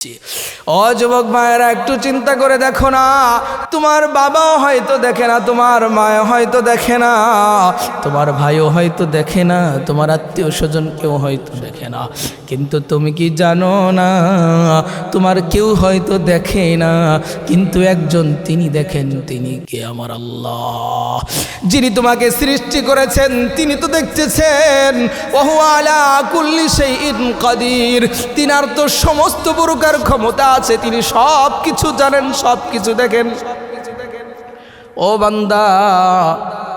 ও যুবক ভাইয়েরা, একটু চিন্তা করে দেখো না, তোমার বাবাও হয়তো দেখে না, তোমার মাও হয়তো দেখে না, তোমার ভাইও হয়তো দেখে না, তোমার আত্মীয় স্বজন কেউ হয়তো দেখে না, কিন্তু তুমি কি জানো না, তোমার কেউ হয়তো দেখে না, কিন্তু একজন তিনি দেখেন। তিনি কে? আমার আল্লাহ, যিনি তোমাকে সৃষ্টি করেছেন তিনি তো দেখতেছেন। ওহু আলা কুল্লি শাইইন কাদির, তিনার তো সমস্ত প্রকার ক্ষমতা আছে, তিনি সব কিছু জানেন, সব কিছু দেখেন। ও বান্দা,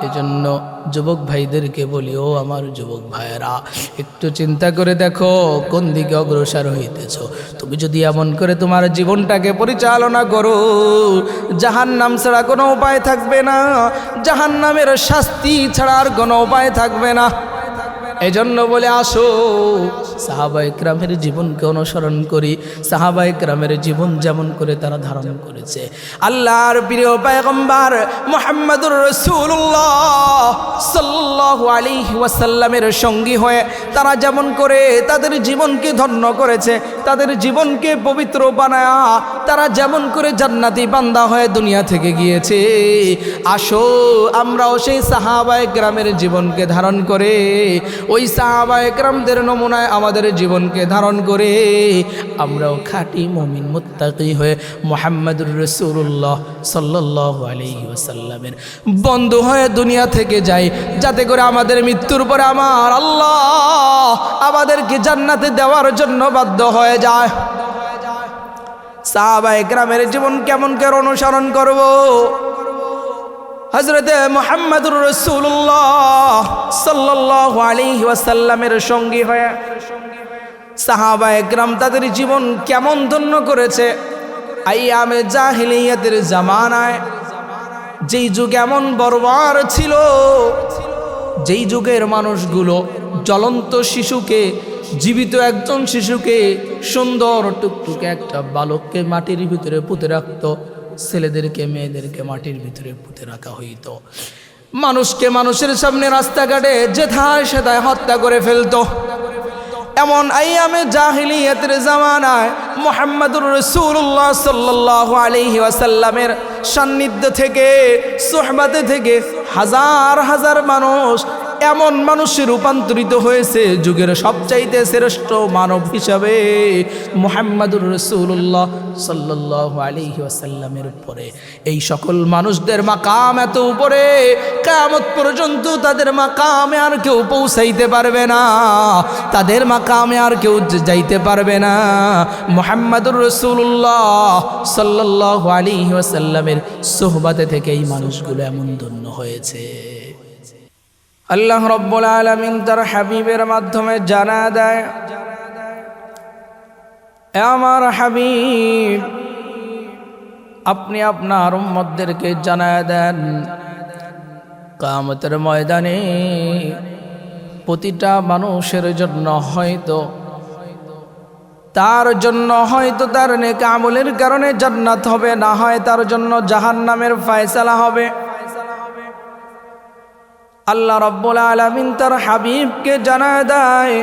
এজন্য যুবক ভাইদেরকে বলি, ও আমার যুবক ভাইয়েরা, একটু চিন্তা করে দেখো কোন দিকে অগ্রসর হইতেছ। তুমি যদি এমন করে তোমার জীবনটাকে পরিচালনা করো, জাহান্নাম ছাড়া কোনো উপায় থাকবে না, জাহান্নামের শাস্তি ছাড়া আর কোনো উপায় থাকবে না। এজন্য বলে আসো সাহাবায়ে কেরামের জীবনকে অনুসরণ করি। সাহাবায়ে কেরামের জীবন যেমন করে তারা ধারণ করেছে, আল্লাহর প্রিয় পয়গম্বর মুহাম্মদুর রাসূলুল্লাহ সাল্লাল্লাহু আলাইহি ওয়াসাল্লামের সঙ্গী হয়ে তারা যেমন করে তাদের জীবনকে ধন্য করেছে, তাদের জীবনকে পবিত্র বানায়া তারা যেমন করে জান্নাতি বান্দা হয়ে দুনিয়া থেকে গিয়েছে, আসো আমরাও সেই সাহাবায়ে কেরামের জীবনকে ধারণ করে, ওই সাহাবায়ে কেরামদের নমুনায় আমাদের জীবনকে ধারণ করে আমরাও খাঁটি মুমিন মুত্তাকি হয়ে মুহাম্মদুর রাসূলুল্লাহ সাল্লাল্লাহু আলাইহি ওয়াসাল্লামের বন্ধু হয়ে দুনিয়া থেকে যাই, যাতে করে আমাদের মৃত্যুর পরে আমার আল্লাহ আমাদেরকে জান্নাতে দেওয়ার জন্য বাধ্য হয়ে যায়। সাহাবায়ে কেরামের জীবন কেমন করে অনুসরণ করব? হযরতে মুহাম্মদুর রাসূলুল্লাহ সাল্লাল্লাহু আলাইহি ওয়াসাল্লামের সঙ্গী হয়ে সাহাবায়ে কেরাম তাদের জীবন কেমন ধন্য করেছে। আইয়ামে জাহিলিয়াতের জামানায়, যেই যুগ এমন বর্বর ছিল, যেই যুগের মানুষগুলো জ্বলন্ত শিশুকে, জীবিত একজন শিশুকে, সুন্দর টুকটুকে একটা বালককে মাটির ভিতরে পুঁতে রাখতো, ছেলেদেরকে মেয়েদেরকে মাটির ভিতরে পুঁতে রাখা হইতো, মানুষকে মানুষের সামনে রাস্তাঘাটে যেথায় সেথায় হত্যা করে ফেলতো। এমন আইয়ামে জাহিলিয়াতের জামানায় মুহাম্মদুর রাসূলুল্লাহ সাল্লাল্লাহু আলাইহি ওয়াসাল্লামের সান্নিধ্য থেকে, সুহবাতে থেকে হাজার হাজার মানুষ এমন মানুষে রূপান্তরিত হয়েছে, যুগের সবচাইতে শ্রেষ্ঠ মানব হিসাবে মুহাম্মদুর রাসূলুল্লাহ সাল্লাল্লাহু আলাইহি ওয়াসাল্লামের উপরে এই সকল মানুষদের মাকাম এত উপরে, কিয়ামত পর্যন্ত তাদের মাকামে আর কেউ পৌঁছাইতে পারবে না, তাদের মাকামে আর কেউ যাইতে পারবে না। মুহাম্মদুর রাসূলুল্লাহ সাল্লাল্লাহু আলাইহি ওয়াসাল্লামের সুহবাতে থেকে এই মানুষগুলো এমন ধন্য হয়েছে। আল্লাহ রাব্বুল আলামিন তার হাবিবের মাধ্যমে জানা দেয়, আমার হাবিব আপনি আপনার উম্মতদেরকে জানায় দেন, কিয়ামতের ময়দানে প্রতিটা মানুষের জন্য হয়তো তার নেক আমলের কারণে জান্নাত হবে, না হয় তার জন্য জাহান্নামের ফয়সালা হবে। আল্লাহ রাব্বুল আলামিন তার হাবিবকে জানায় দেয়,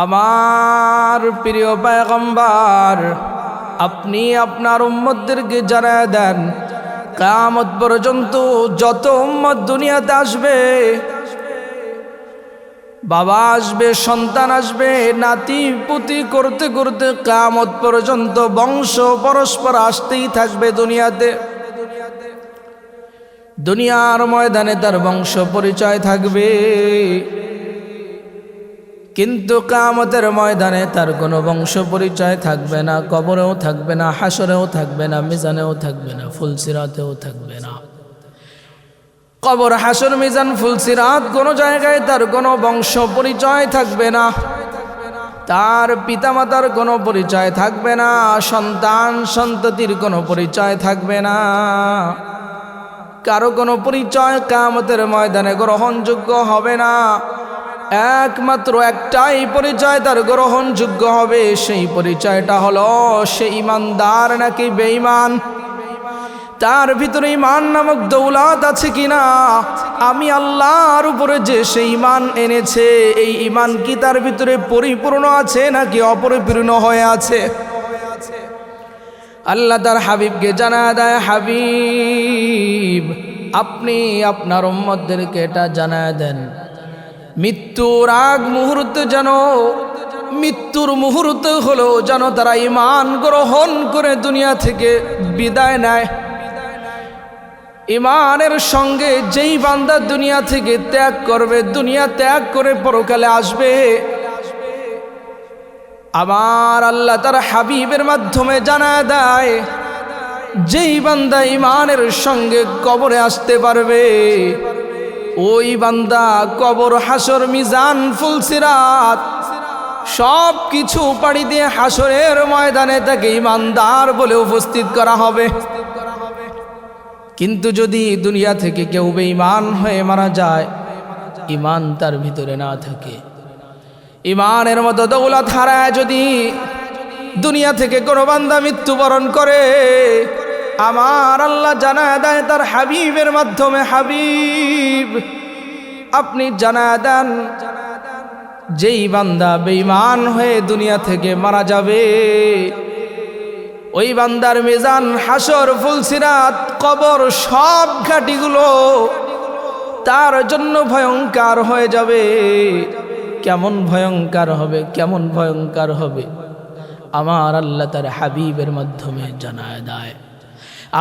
আমার প্রিয় পয়গম্বর আপনি আপনার উম্মতদেরকে জানায় দেন, কিয়ামত পর্যন্ত যত উম্মত দুনিয়াতে আসবে, বাবা আসবে, সন্তান আসবে, নাতি পুতি করতে করতে কিয়ামত পর্যন্ত বংশ পরস্পর আসতেই থাকবে দুনিয়াতে। দুনিয়ার ময়দানে তার বংশ পরিচয় থাকবে, কিন্তু কিয়ামতের ময়দানে তার কোনো বংশ পরিচয় থাকবে না, কবরেও থাকবে না, হাসরেও থাকবে না, মিজানেও থাকবে না, ফুলসিরাতেও থাকবে না। কবর, হাসর, মিজান, ফুলসিরাত কোনো জায়গায় তার কোনো বংশ পরিচয় থাকবে না, তার পিতামাতার কোনো পরিচয় থাকবে না, সন্তান সন্ততির কোনো পরিচয় থাকবে না, কারো কোনো পরিচয় কিয়ামতের ময়দানে গ্রহণযোগ্য হবে না। একমাত্র একটাই পরিচয় তার গ্রহণযোগ্য হবে, সেই পরিচয়টা হলো সে ইমানদার নাকি বেঈমান। তার ভিতরে ঈমান নামক দৌলত আছে কিনা, আমি আল্লাহর উপরে যে সেই ঈমান এনেছে এই ঈমান কি তার ভিতরে পরিপূর্ণ আছে নাকি অপরিপূর্ণ হয়ে আছে। আল্লাহ তার হাবিবকে জানায় দেয়, হাবিব আপনি আপনার উম্মতদেরকে এটা জানায় দেন, মৃত্যুর আগ মুহূর্তে যেন, মৃত্যুর মুহূর্তে হলো যেন তারা ঈমান গ্রহণ করে দুনিয়া থেকে বিদায় নেয়। ঈমানের সঙ্গে যেই বান্দা দুনিয়া থেকে ত্যাগ করবে, দুনিয়া ত্যাগ করে পরকালে আসবে, আমার আল্লাহ তার হাবিবের মাধ্যমে জানায় দেয়, যেই বান্দা ঈমানের সঙ্গে কবরে আসতে পারবে ওই বান্দা কবর, হাসর, মিজান, ফুলসিরাত সব কিছু পাড়ি দিয়ে হাসরের ময়দানে তাকে ঈমানদার বলে উপস্থিত করা হবে। কিন্তু যদি দুনিয়া থেকে কেউ বেঈমান হয়ে মারা যায়, ঈমান তার ভিতরে না থাকে, ঈমানের মতো দৌলত হারায় যদি দুনিয়া থেকে কোনো বান্দা মৃত্যুবরণ করে, আমার আল্লাহ জানায় দেয় তার হাবিবের মাধ্যমে, হাবিব আপনি জানায় দেন যেই বান্দা বেঈমান হয়ে দুনিয়া থেকে মারা যাবে ওই বান্দার মিজান, হাসর, ফুলসিরাত, কবর সব ঘাটিগুলো তার জন্য ভয়ঙ্কর হয়ে যাবে। কেমন ভয়ঙ্কর হবে, কেমন ভয়ঙ্কর হবে, আমার আল্লাহ তার হাবিবের মাধ্যমে জানায় দেয়,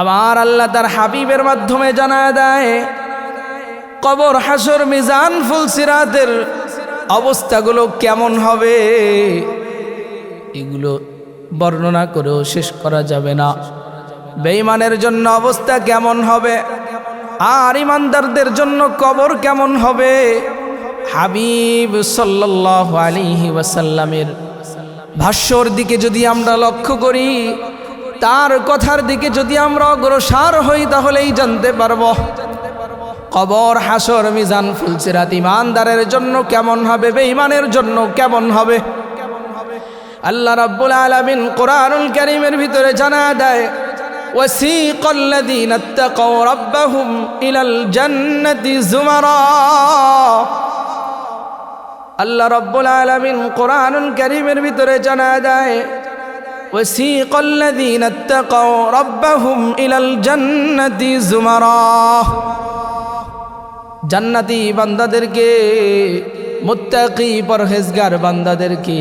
আমার আল্লাহ তার হাবিবের মাধ্যমে জানায় দেয় কবর, হাসর, মিজান, ফুলসিরাতের অবস্থাগুলো কেমন হবে। এগুলো বর্ণনা করেও শেষ করা যাবে না। বেঈমানের জন্য অবস্থা কেমন হবে আর ঈমানদারদের জন্য কবর কেমন হবে, হাবিব সাল্লাল্লাহু আলাইহি ওয়াসাল্লামের ভাষ্যর দিকে যদি আমরা লক্ষ্য করি, তার কথার দিকে যদি আমরা অগ্রসর হই, তাহলেই জানতে পারবো কবর, হাসর, মিজান, ফুলসিরাত ঈমানদারের জন্য কেমন হবে, বেঈমানের জন্য কেমন হবে। আল্লাহ রাব্বুল আলামিন কোরআনুল কারীমের ভিতরে জানায় দেয়, ওয়াসিকাল্লাযীনা ইত্তাকাউ রাব্বাহুম ইলাল জান্নাতি যুমারা। আল্লাহ রাব্বুল আলামিন কোরআনুল কারীমের ভিতরে জানায় দেয়, ওয়াসিকাল্লাযীনা ইত্তাকাউ রাব্বাহুম ইলাল জান্নাতি যুমারা। জান্নাতি বান্দাদেরকে, মুত্তাকি পরহেজগার বান্দাদেরকে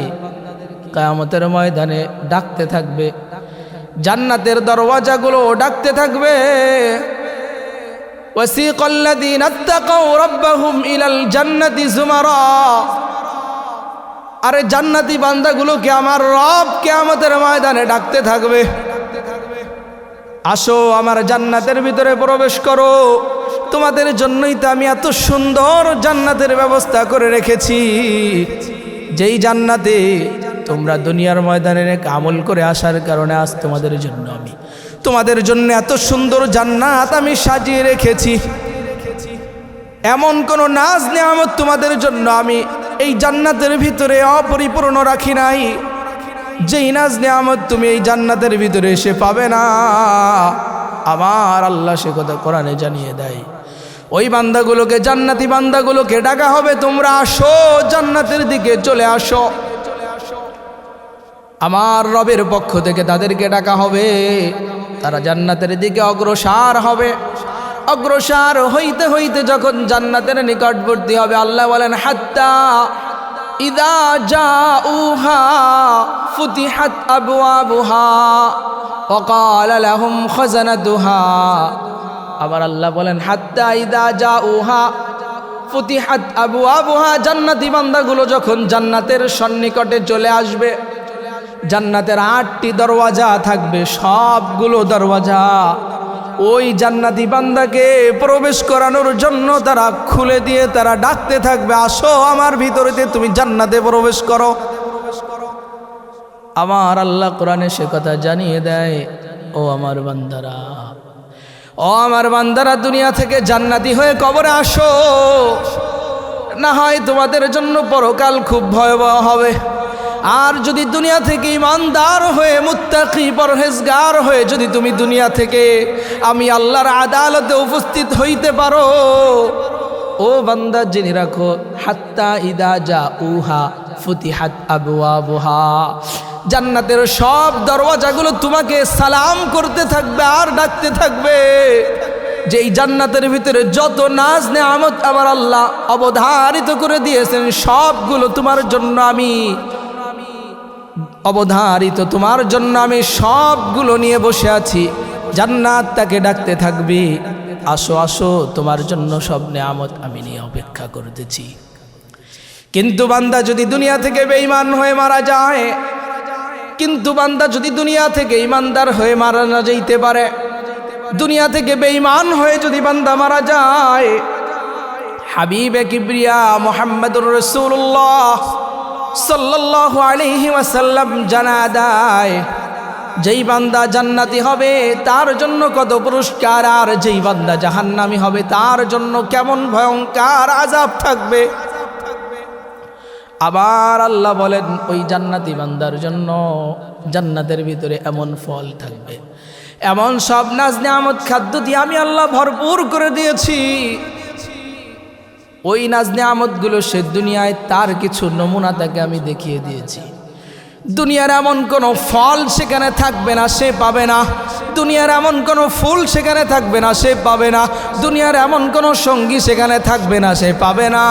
কিয়ামতের ময়দানে ডাকতে থাকবে, জান্নাতের দরওয়াজাগুলো ডাকতে থাকবে। ওয়াসিকাল্লাযীনা ইত্তাকাউ রাব্বাহুম ইলাল জান্নাতি যুমারা। আরে জান্নাতি বান্দাগুলোকে আমার রব কিয়ামতের ময়দানে ডাকতে থাকবে, আসো আমার জান্নাতের ভিতরে প্রবেশ করো, তোমাদের জন্যই তো আমি এত সুন্দর জান্নাতের ব্যবস্থা করে রেখেছি, যেই জান্নাতে তোমরা দুনিয়ার ময়দানে আমল করে আসার কারণে আজ তোমাদের জন্য এত সুন্দর জান্নাত আমি সাজিয়ে রেখেছি। এমন কোন নাজ নেয়ামত তোমাদের জন্য আমি এই জান্নাতের ভিতরে অপরিপূর্ণ রাখি নাই, যেই নাজ নেয়ামত তুমি এই জান্নাতের ভিতরে এসে পাবে না। আমার আল্লাহ সে কথা কোরআনে জানিয়ে দেয়। ওই বান্দাগুলোকে, জান্নাতি বান্দাগুলোকে ডাকা হবে, তোমরা আসো, জান্নাতের দিকে চলে আসো। আমার রবের পক্ষ থেকে তাদেরকে ডাকা হবে, তারা জান্নাতের দিকে অগ্রসর হবে। অগ্রসর হইতে হইতে যখন জান্নাতের নিকটবর্তী হবে, আল্লাহ বলেন, হাত্তা ইদা জাউহা ফুতিহাত আবওয়াবুহা ওয়া ক্বালা লাহুম খাযানাতুহা। আবার আল্লাহ বলেন, হাত্তা ইদা জাউহা ফুতিহাত আবওয়াবুহা। জান্নাতি বান্দাগুলো যখন জান্নাতের সন্নিকটে চলে আসবে, জান্নাতের 8টি দরওয়াজা থাকবে, সবগুলো দরওয়াজা ওই জান্নাতি বান্দাকে প্রবেশ করানোর জন্য তারা খুলে দিয়ে তারা ডাকতে থাকবে, আসো আমার ভিতরেতে তুমি জান্নাতে প্রবেশ করো। আমার আল্লাহ কোরআনে সে কথা জানিয়ে দেয়, ও আমার বান্দারা, ও আমার বান্দারা, দুনিয়া থেকে জান্নাতি হয়ে কবরে আসো, না হয় তোমাদের জন্য পরকাল খুব ভয়াবহ হবে। আর যদি দুনিয়া থেকে ইমানদার হয়ে মুত্তাকি পরহেজগার হয়ে যদি তুমি দুনিয়া থেকে আমি আল্লাহর আদালতে উপস্থিত হইতে পারো, ও বান্দা জেনে রাখো, হাত্তা ইদা যা উহা ফুতিহাত আবওয়াবুহা, জান্নাতের সব দরওয়াজাগুলো তোমাকে সালাম করতে থাকবে আর ডাকতে থাকবে যে এই জান্নাতের ভিতরে যত নাজ নেয়ামত আমার আল্লাহ অবধারিত করে দিয়েছেন সবগুলো তোমার জন্য আমি অবধারিত, তোমার জন্য আমি সবগুলো নিয়ে বসে আছি। জান্নাত তাকে ডাকতে থাকবে, আসো আসো, তোমার জন্য সব নেয়ামত আমি নিয়ে অপেক্ষা করতেছি। কিন্তু বান্দা যদি দুনিয়া থেকে বেঈমান হয়ে মারা যায়, কিন্তু বান্দা যদি দুনিয়া থেকে ইমানদার হয়ে মারা না যাইতে পারে, দুনিয়া থেকে বেঈমান হয়ে যদি বান্দা মারা যায়, হাবিবে কিবরিয়া মুহাম্মদুর রাসূলুল্লাহ সাল্লাল্লাহু আলাইহি ওয়াসাল্লাম জানা দেয় যেই বান্দা জান্নাতি হবে তার জন্য কত পুরস্কার, আর যেই বান্দা জাহান্নামী হবে তার জন্য কেমন ভয়ঙ্কর আযাব থাকবে। আবার আল্লাহ বলেন ওই জান্নাতি বান্দার জন্য জান্নাতের ভিতরে এমন ফল থাকবে, এমন সব নাজ নেয়ামত খাদ্য দিয়ে আমি আল্লাহ ভরপুর করে দিয়েছি। ওই নাজ নেয়ামতগুলো সে দুনিয়ায় তার কিছু নমুনা তাকে আমি দেখিয়ে দিয়েছি। দুনিয়ার এমন কোনো ফল সেখানে থাকবে না, সে পাবে না। দুনিয়ার এমন কোনো ফুল সেখানে থাকবে না, সে পাবে না। দুনিয়ার এমন কোনো সঙ্গী সেখানে থাকবে না, সে পাবে না।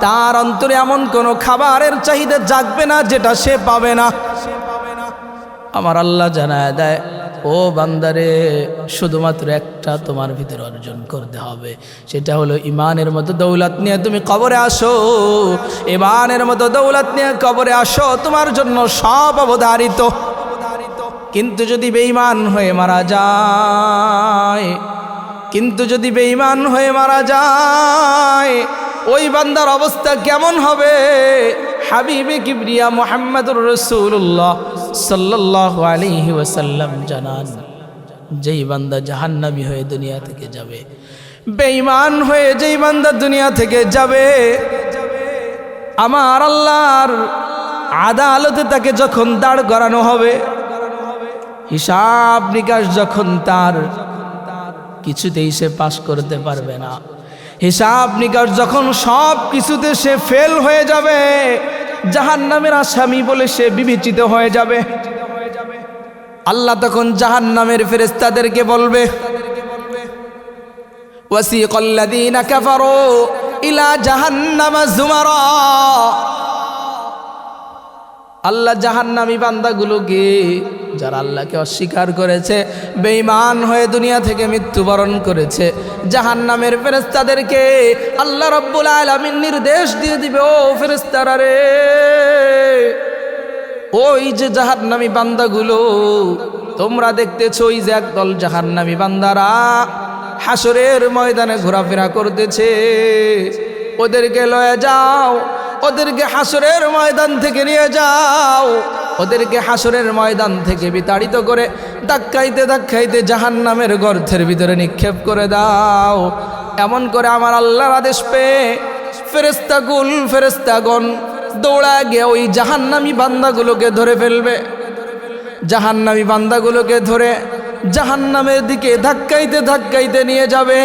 তার অন্তরে এমন কোনো খাবারের চাহিদা জাগবে না যেটা সে পাবে না। আমার আল্লাহ জানায় দেয়, ও বান্দারে, শুধুমাত্র একটা তোমার ভিতরে অর্জন করতে হবে, সেটা হলো ইমানের মতো দৌলত নিয়ে তুমি কবরে আসো। ইমানের মতো দৌলত নিয়ে কবরে আসো, তোমার জন্য সব অবধারিত। কিন্তু যদি বেঈমান হয়ে মারা যায়, কিন্তু যদি বেঈমান হয়ে মারা যায়, ওই বান্দার অবস্থা কেমন হবে? হাবিবে কিবরিয়া মুহাম্মদুর রাসূলুল্লাহ সাল্লাল্লাহু আলাইহি ওয়াসাল্লাম জানান, যেই বান্দা জাহান্নামী হয়ে দুনিয়া থেকে যাবে, বেঈমান হয়ে যেই বান্দা দুনিয়া থেকে যাবে, আমার আল্লাহর আদালতে তাকে যখন দাঁড় করানো হবে, হিসাব নিকাশ যখন তার কিছুতেই সে পাস করতে পারবে না, হিসাব নিকাশ যখন সব কিছুতে সে ফেল হয়ে যাবে, জাহান্নামের আসামি বলে সে বিবেচিত হয়ে যাবে, আল্লাহ তখন জাহান্নামের ফেরেশতাদেরকে বলবে, ওয়াসিকাল্লাযীনা কাফারু ইলা জাহান্নামা যুমারা, আল্লাহ জাহান্নামী বান্দাগুলোকে, যারা আল্লাহকে অস্বীকার করেছে, বেঈমান হয়ে দুনিয়া থেকে মৃত্যুবরণ করেছে, জাহান্নামের ফেরেশতাদেরকে আল্লাহ রাব্বুল আলামিন নির্দেশ দিয়ে দিবে, ও ফেরেশতারা রে, ওই যে জাহান্নামী বান্দাগুলো তোমরা দেখতেছো, ওই যে একদল জাহান্নামী বান্দারা হাসরের ময়দানে ঘোরাফেরা করতেছে, ওদেরকে লয়ে যাও, ওদেরকে হাসরের ময়দান থেকে নিয়ে যাও, ওদেরকে হাসরের ময়দান থেকে বিতাড়িত করে ধাক্কাইতে ধাক্কাইতে জাহান্নামের গর্তের ভিতরে নিক্ষেপ করে দাও। এমন করে আমার আল্লাহর আদেশ পেয়ে ফেরেশতাগণ দৌড়া গিয়ে ওই জাহান্নামী বান্দাগুলোকে ধরে ফেলবে, জাহান্নামী বান্দাগুলোকে ধরে জাহান্নামের দিকে ধাক্কাইতে ধাক্কাইতে নিয়ে যাবে।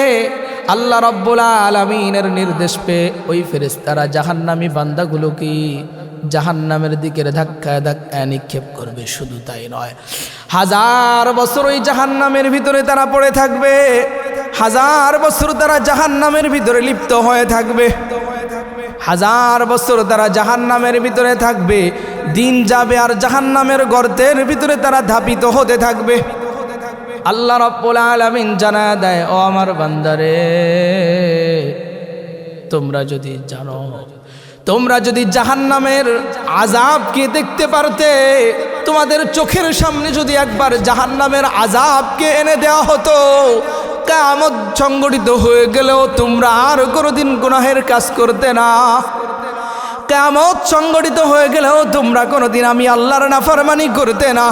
আল্লাহ রাব্বুল আলামিনের নির্দেশ পেয়ে ওই ফেরেশতারা জাহান্নামী বান্দাগুলোকে জাহান্নামের দিকে ধাক্কায় ধাক্কায় নিক্ষেপ করবে। শুধু তাই নয়, 1000 বছর ওই জাহান্নামের ভিতরে তারা পড়ে থাকবে, 1000 বছর তারা জাহান্নামের ভিতরে লিপ্ত হয়ে থাকবে, 1000 বছর তারা জাহান্নামের ভিতরে থাকবে। দিন যাবে আর জাহান্নামের গর্তের ভিতরে তারা ধাপিত হতে থাকবে। আল্লাহ রাব্বুল আলামিন জানায় দেয়, ও আমার বান্দারে, তোমরা যদি জানো, তোমরা যদি জাহান্নামের আযাবকে দেখতে পারতে, তোমাদের চোখের সামনে যদি একবার জাহান্নামের আযাবকে এনে দেওয়া হতো, কিয়ামত সংঘটিত হয়ে গেলেও তোমরা আর কোনোদিন গুনাহের কাজ করতে না। কিয়ামত সংঘটিত হয়ে গেলেও তোমরা কোনোদিন আমি আল্লাহর নাফরমানি করতে না।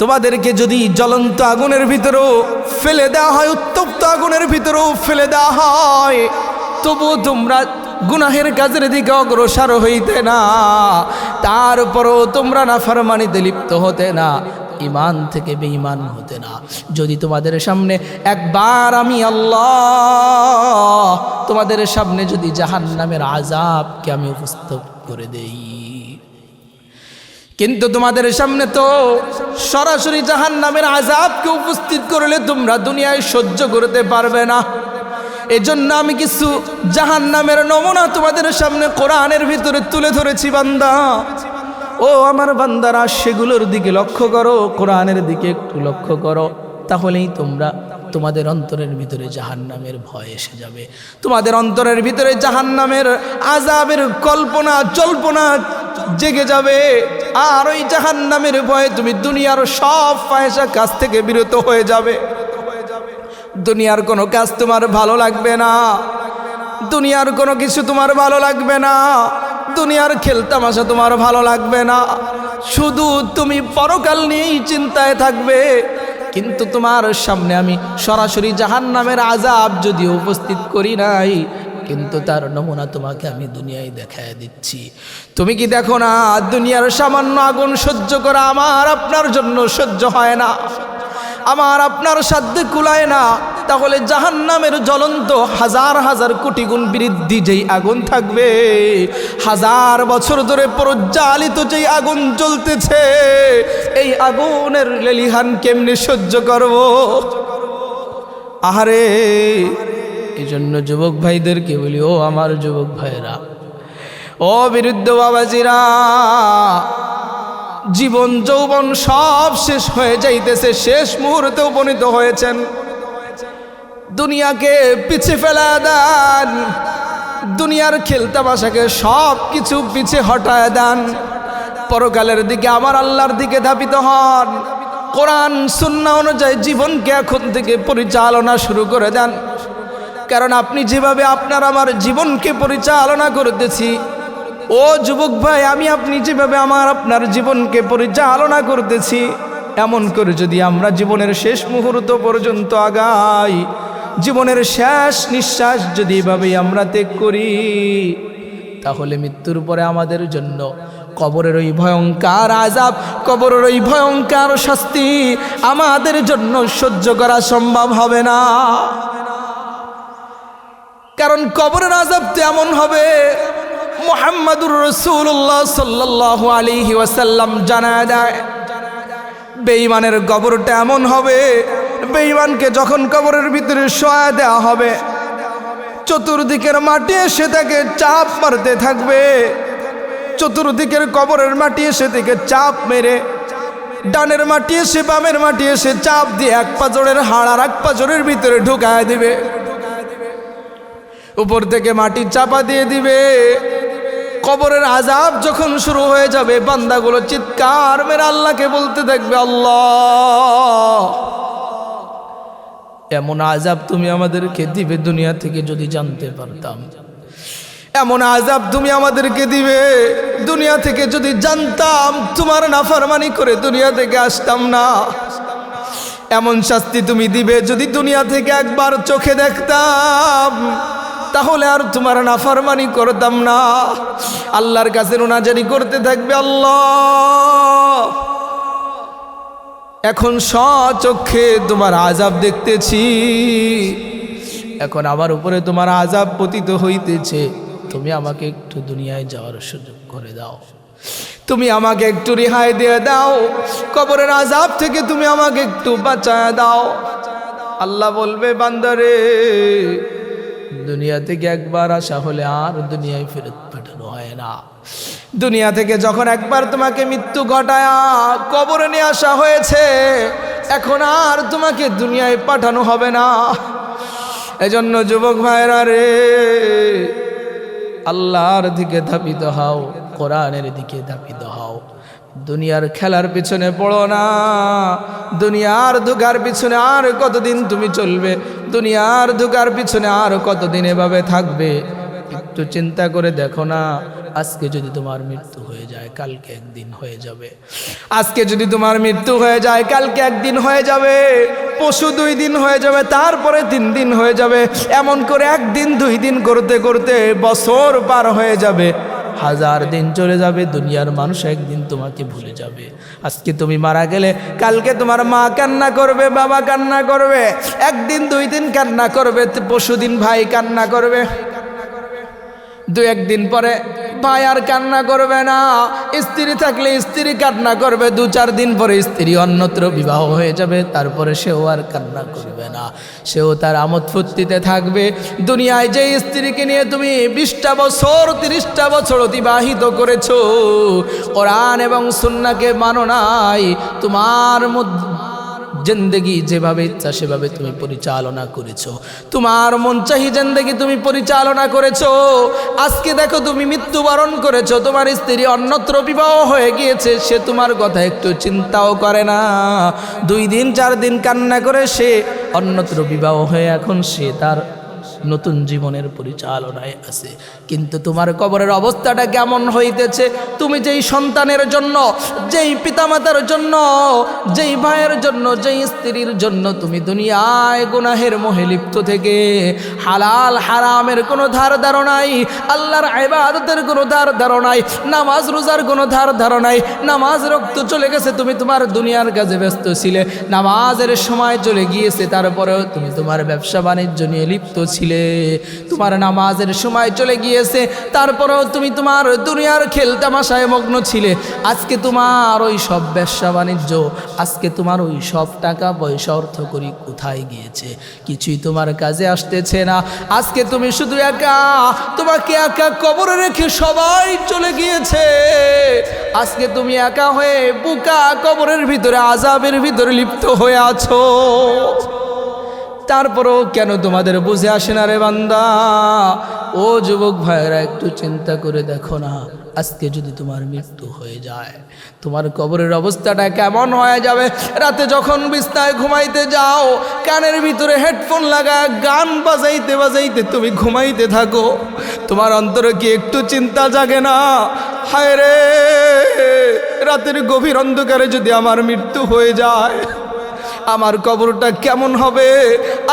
তোমাদেরকে যদি জ্বলন্ত আগুনের ভিতরেও ফেলে দেওয়া হয়, উত্তপ্ত আগুনের ভিতরেও ফেলে দেওয়া হয়, তবুও তোমরা গুনাহের কাজের দিকে অগ্রসর হইতে না, তারপরও তোমরা নাফরমানিতে লিপ্ত হতে না, ঈমান থেকে বেঈমান হতে না। যদি তোমাদের সামনে একবার আমি আল্লাহ তোমাদের সামনে যদি জাহান্নামের আযাবকে আমি উপস্থিত করে দেই, কিন্তু তোমাদের সামনে তো সরাসরি জাহান্নামের আযাবকে উপস্থিত করলে তোমরা দুনিয়ায় সহ্য করতে পারবে না। এজন্য আমি কিছু জাহান্নামের নমুনা তোমাদের সামনে কোরআনের ভিতরে তুলে ধরেছি। বান্দা, ও আমার বান্দারা, সেগুলোর দিকে লক্ষ্য করো, কোরআনের দিকে একটু লক্ষ্য করো, তাহলেই তোমাদের অন্তরের ভিতরে জাহান্নামের ভয় এসে যাবে। তোমাদের অন্তরের ভিতরে জাহান্নামের আযাবের কল্পনা জল্পনা জেগে যাবে। আর ওই জাহান্নামের ভয়ে তুমি দুনিয়ার সব ফায়সা কাজ থেকে বিরত হয়ে যাবে। দুনিয়ার কোনো কাজ তোমার ভালো লাগবে না, দুনিয়ার কোনো কিছু তোমার ভালো লাগবে না, দুনিয়ার খেলতামাশা তোমার ভালো লাগবে না, শুধু তুমি পরকাল নিয়েই চিন্তায় থাকবে। কিন্তু তোমার সামনে আমি সরাসরি জাহান্নামের আযাব যদি উপস্থিত করি নাই, কিন্তু তার নমুনা তোমাকে আমি দুনিয়ায় দেখায় দিচ্ছি। তুমি কি দেখো না, দুনিয়ার সামান্য আগুন সহ্য করা আমার আপনার জন্য সহ্য হয় না, আমার আপনার সাধ্যে কুলায় না, তাহলে জাহান্নামের জ্বলন্ত হাজার হাজার কোটি গুণ বৃদ্ধি যেই আগুন থাকবে, হাজার বছর ধরে প্রজ্বালিত যেই আগুন জ্বলতেছে, এই আগুনের লেলিহান কেমনে সহ্য করব? আহারে, এই জন্য যুবক ভাইদেরকে বলি, ও আমার যুবক ভাইরা, ও বৃদ্ধ বাবাজিরা, জীবন যৌবন সব শেষ হয়ে যাইতেছে, শেষ মুহূর্তে উপনীত হয়েছেন। দুনিয়াকে পিছে ফেলা দেন, দুনিয়ার খেলতামাশাকে সব কিছু পিছে হটায় দেন, পরকালের দিকে আমার আল্লাহর দিকে ধাবিত হন। কোরআন সুন্নাহ অনুযায়ী জীবনকে এখন থেকে পরিচালনা শুরু করে দেন। কারণ আপনি যেভাবে আপনার আমার জীবনকে পরিচালনা করতেছি, ও যুবক ভাই, আমি আপনি যেভাবে আমার আপনার জীবনকে পরিচালনা করতেছি, এমন করে যদি আমরা জীবনের শেষ মুহূর্ত পর্যন্ত আগাই, জীবনের শেষ নিঃশ্বাস যদি এভাবেই আমরা ত্যাগ করি, তাহলে মৃত্যুর পরে আমাদের জন্য কবরের ওই ভয়ঙ্কর আযাব, কবরের ওই ভয়ঙ্কর শাস্তি আমাদের জন্য সহ্য করা সম্ভব হবে না। কারণ কবরের আযাব তো এমন হবে, মুহাম্মাদুর রাসূলুল্লাহ সাল্লাল্লাহু আলাইহি ওয়াসাল্লাম জানায় দেয়, বেঈমানের কবরটা এমন হবে, বেঈমানকে যখন কবরের ভিতরে শোয়া দেওয়া হবে, চতুর্দিকের মাটি এসে তাকে চাপ মারতে থাকবে, চতুর্দিকের কবরের মাটি এসে থেকে চাপ মেরে, ডানের মাটি এসে বামের মাটি এসে চাপ দিয়ে এক পাজরের হাড় আর এক পাজরের ভিতরে ঢুকায় দিবে, উপর থেকে মাটি চাপা দিয়ে দিবে। কবরের আযাব যখন শুরু হয়ে যাবে, বান্দাগুলো চিৎকার মেরে আল্লাহকে বলতে থাকবে, আল্লাহ, এমন আযাব তুমি আমাদেরকে দিবে, দুনিয়া থেকে যদি জানতে পারতাম। এমন আযাব তুমি আমাদেরকে দিবে, দুনিয়া থেকে যদি জানতাম, তোমার নাফরমানি করে দুনিয়া থেকে আসতাম না। এমন শাস্তি তুমি দিবে, যদি দুনিয়া থেকে একবার চোখে দেখতাম, তাহলে আর তোমার নাফরমানি করতাম না। আল্লাহর কাছে রোনাজারি করতে থাকবে, আল্লাহ, এখন স্বচক্ষে তোমার আযাব দেখতেছি, এখন আমার উপরে তোমার আযাব পতিত হইতেছে, তুমি আমাকে একটু দুনিয়ায় যাওয়ার সুযোগ করে দাও, তুমি আমাকে একটু রেহাই দিয়ে দাও, কবরের আযাব থেকে তুমি আমাকে একটু বাঁচায় দাও। আল্লাহ বলবে, বান্দারে, দুনিয়া থেকে একবার আসা হলে আর দুনিয়ায় ফেরত পাঠানো হয় না। দুনিয়া থেকে যখন একবার তোমাকে মৃত্যু ঘটায়া কবরে নিয়ে আসা হয়েছে, এখন আর তোমাকে দুনিয়ায় পাঠানো হবে না। এজন্য যুবক ভাইরা রে, আল্লাহর দিকে ধাবিত হও, কোরআনের দিকে ধাবিত হও। দুনিয়ার খেলার পিছনে পড়ো না, দুনিয়ার ধোঁকার পিছনে আর কতদিন তুমি চলবে, দুনিয়ার ধোঁকার পিছনে আর কতদিন এভাবে থাকবে। একটু চিন্তা করে দেখো না, আজকে যদি তোমার মৃত্যু হয়ে যায়, কালকে একদিন হয়ে যাবে। আজকে যদি তোমার মৃত্যু হয়ে যায়, কালকে একদিন হয়ে যাবে। পশু 2 দিন হয়ে যাবে, তারপরে 3 দিন হয়ে যাবে, এমন করে 1 দিন 2 দিন করতে করতে বছর পার হয়ে যাবে, 1000 দিন চলে যাবে। দুনিয়ার মানুষ একদিন তোমাকে ভুলে যাবে। আজকে তুমি মারা গেলে কালকে তোমার মা কান্না করবে, বাবা কান্না করবে, 1 দিন 2 দিন কান্না করবে, পরশুদিন ভাই কান্না করবে, 2-1 দিন পরে ভাই আর কান্না করবে না, স্ত্রী থাকলে স্ত্রী কান্না করবে, 2-4 দিন পরে স্ত্রী অন্যত্র বিবাহ হয়ে যাবে, তারপরে সেও আর কান্না করবে না, সেও তার আমোদ ফুর্তিতে থাকবে। দুনিয়ায় যে স্ত্রীকে নিয়ে তুমি 20টা বছর 30টা বছর অতিবাহিত করেছো, কোরআন এবং সুন্নাহকে মানো নাই, তোমার জিন্দেগি যেভাবে ইচ্ছা সেভাবে তুমি পরিচালনা করেছো, তোমার মন চাহি জিন্দেগি তুমি পরিচালনা করেছো। আজকে দেখো তুমি মৃত্যুবরণ করেছো, তোমার স্ত্রী অন্যত্র বিবাহ হয়ে গিয়েছে, সে তোমার কথা একটু চিন্তাও করে না, 2 দিন 4 দিন কান্না করে সে অন্যত্র বিবাহ হয়ে এখন সে তার নতুন জীবনের পরিচালনায় আছে। কিন্তু তোমার কবরের অবস্থাটা কেমন হইতেছে? তুমি যেই সন্তানের জন্য, যেই পিতামাতার জন্য, যেই ভাইয়ের জন্য, যেই স্ত্রীর জন্য তুমি দুনিয়ায় গুনাহের মোহে লিপ্ত থেকে হালাল হারামের কোনো ধার ধারণাই, আল্লাহর ইবাদতের কোনো ধার ধারণাই, নামাজ রোজার কোনো ধার ধারণাই, নামাজ রক্ত চলে গেছে, তুমি তোমার দুনিয়ার কাজে ব্যস্ত ছিলে, নামাজের সময় চলে গিয়েছে, তারপরেও তুমি তোমার ব্যবসা বাণিজ্য নিয়ে লিপ্ত ছিলে, তোমার নামাজের সময় চলে গিয়েছে, তারপরেও তুমি তোমার দুনিয়ার খেল তামাশায় মগ্ন ছিলে। আজকে তোমার ওই সব ব্যবসা বাণিজ্য, আজকে তোমার ওই সব টাকা পয়সা অর্থ করি কোথায় গিয়েছে? কিছুই তোমার কাজে আসতেছে না। আজকে তুমি শুধু একা, তোমাকে একা কবরে রেখে সবাই চলে গিয়েছে। আজকে তুমি একা হয়ে বুকা কবরের ভিতরে আযাবের ভিতরে লিপ্ত হয়ে আছো। তারপরও কেন তোমাদের বুঝে আসে না রে বান্দা? ও যুবক ভাইয়েরা, একটু চিন্তা করে দেখো না, আজকে যদি তোমার মৃত্যু হয়ে যায়, তোমার কবরের অবস্থাটা কেমন হয়ে যাবে? রাতে যখন বিছানায় ঘুমাইতে যাও, কানের ভিতরে হেডফোন লাগায় গান বাজাইতে বাজাইতে তুমি ঘুমাইতে থাকো, তোমার অন্তরে কি একটু চিন্তা জাগে না? হায় রে, রাতের গভীর অন্ধকারে যদি আমার মৃত্যু হয়ে যায়, আমার কবরটা কেমন হবে?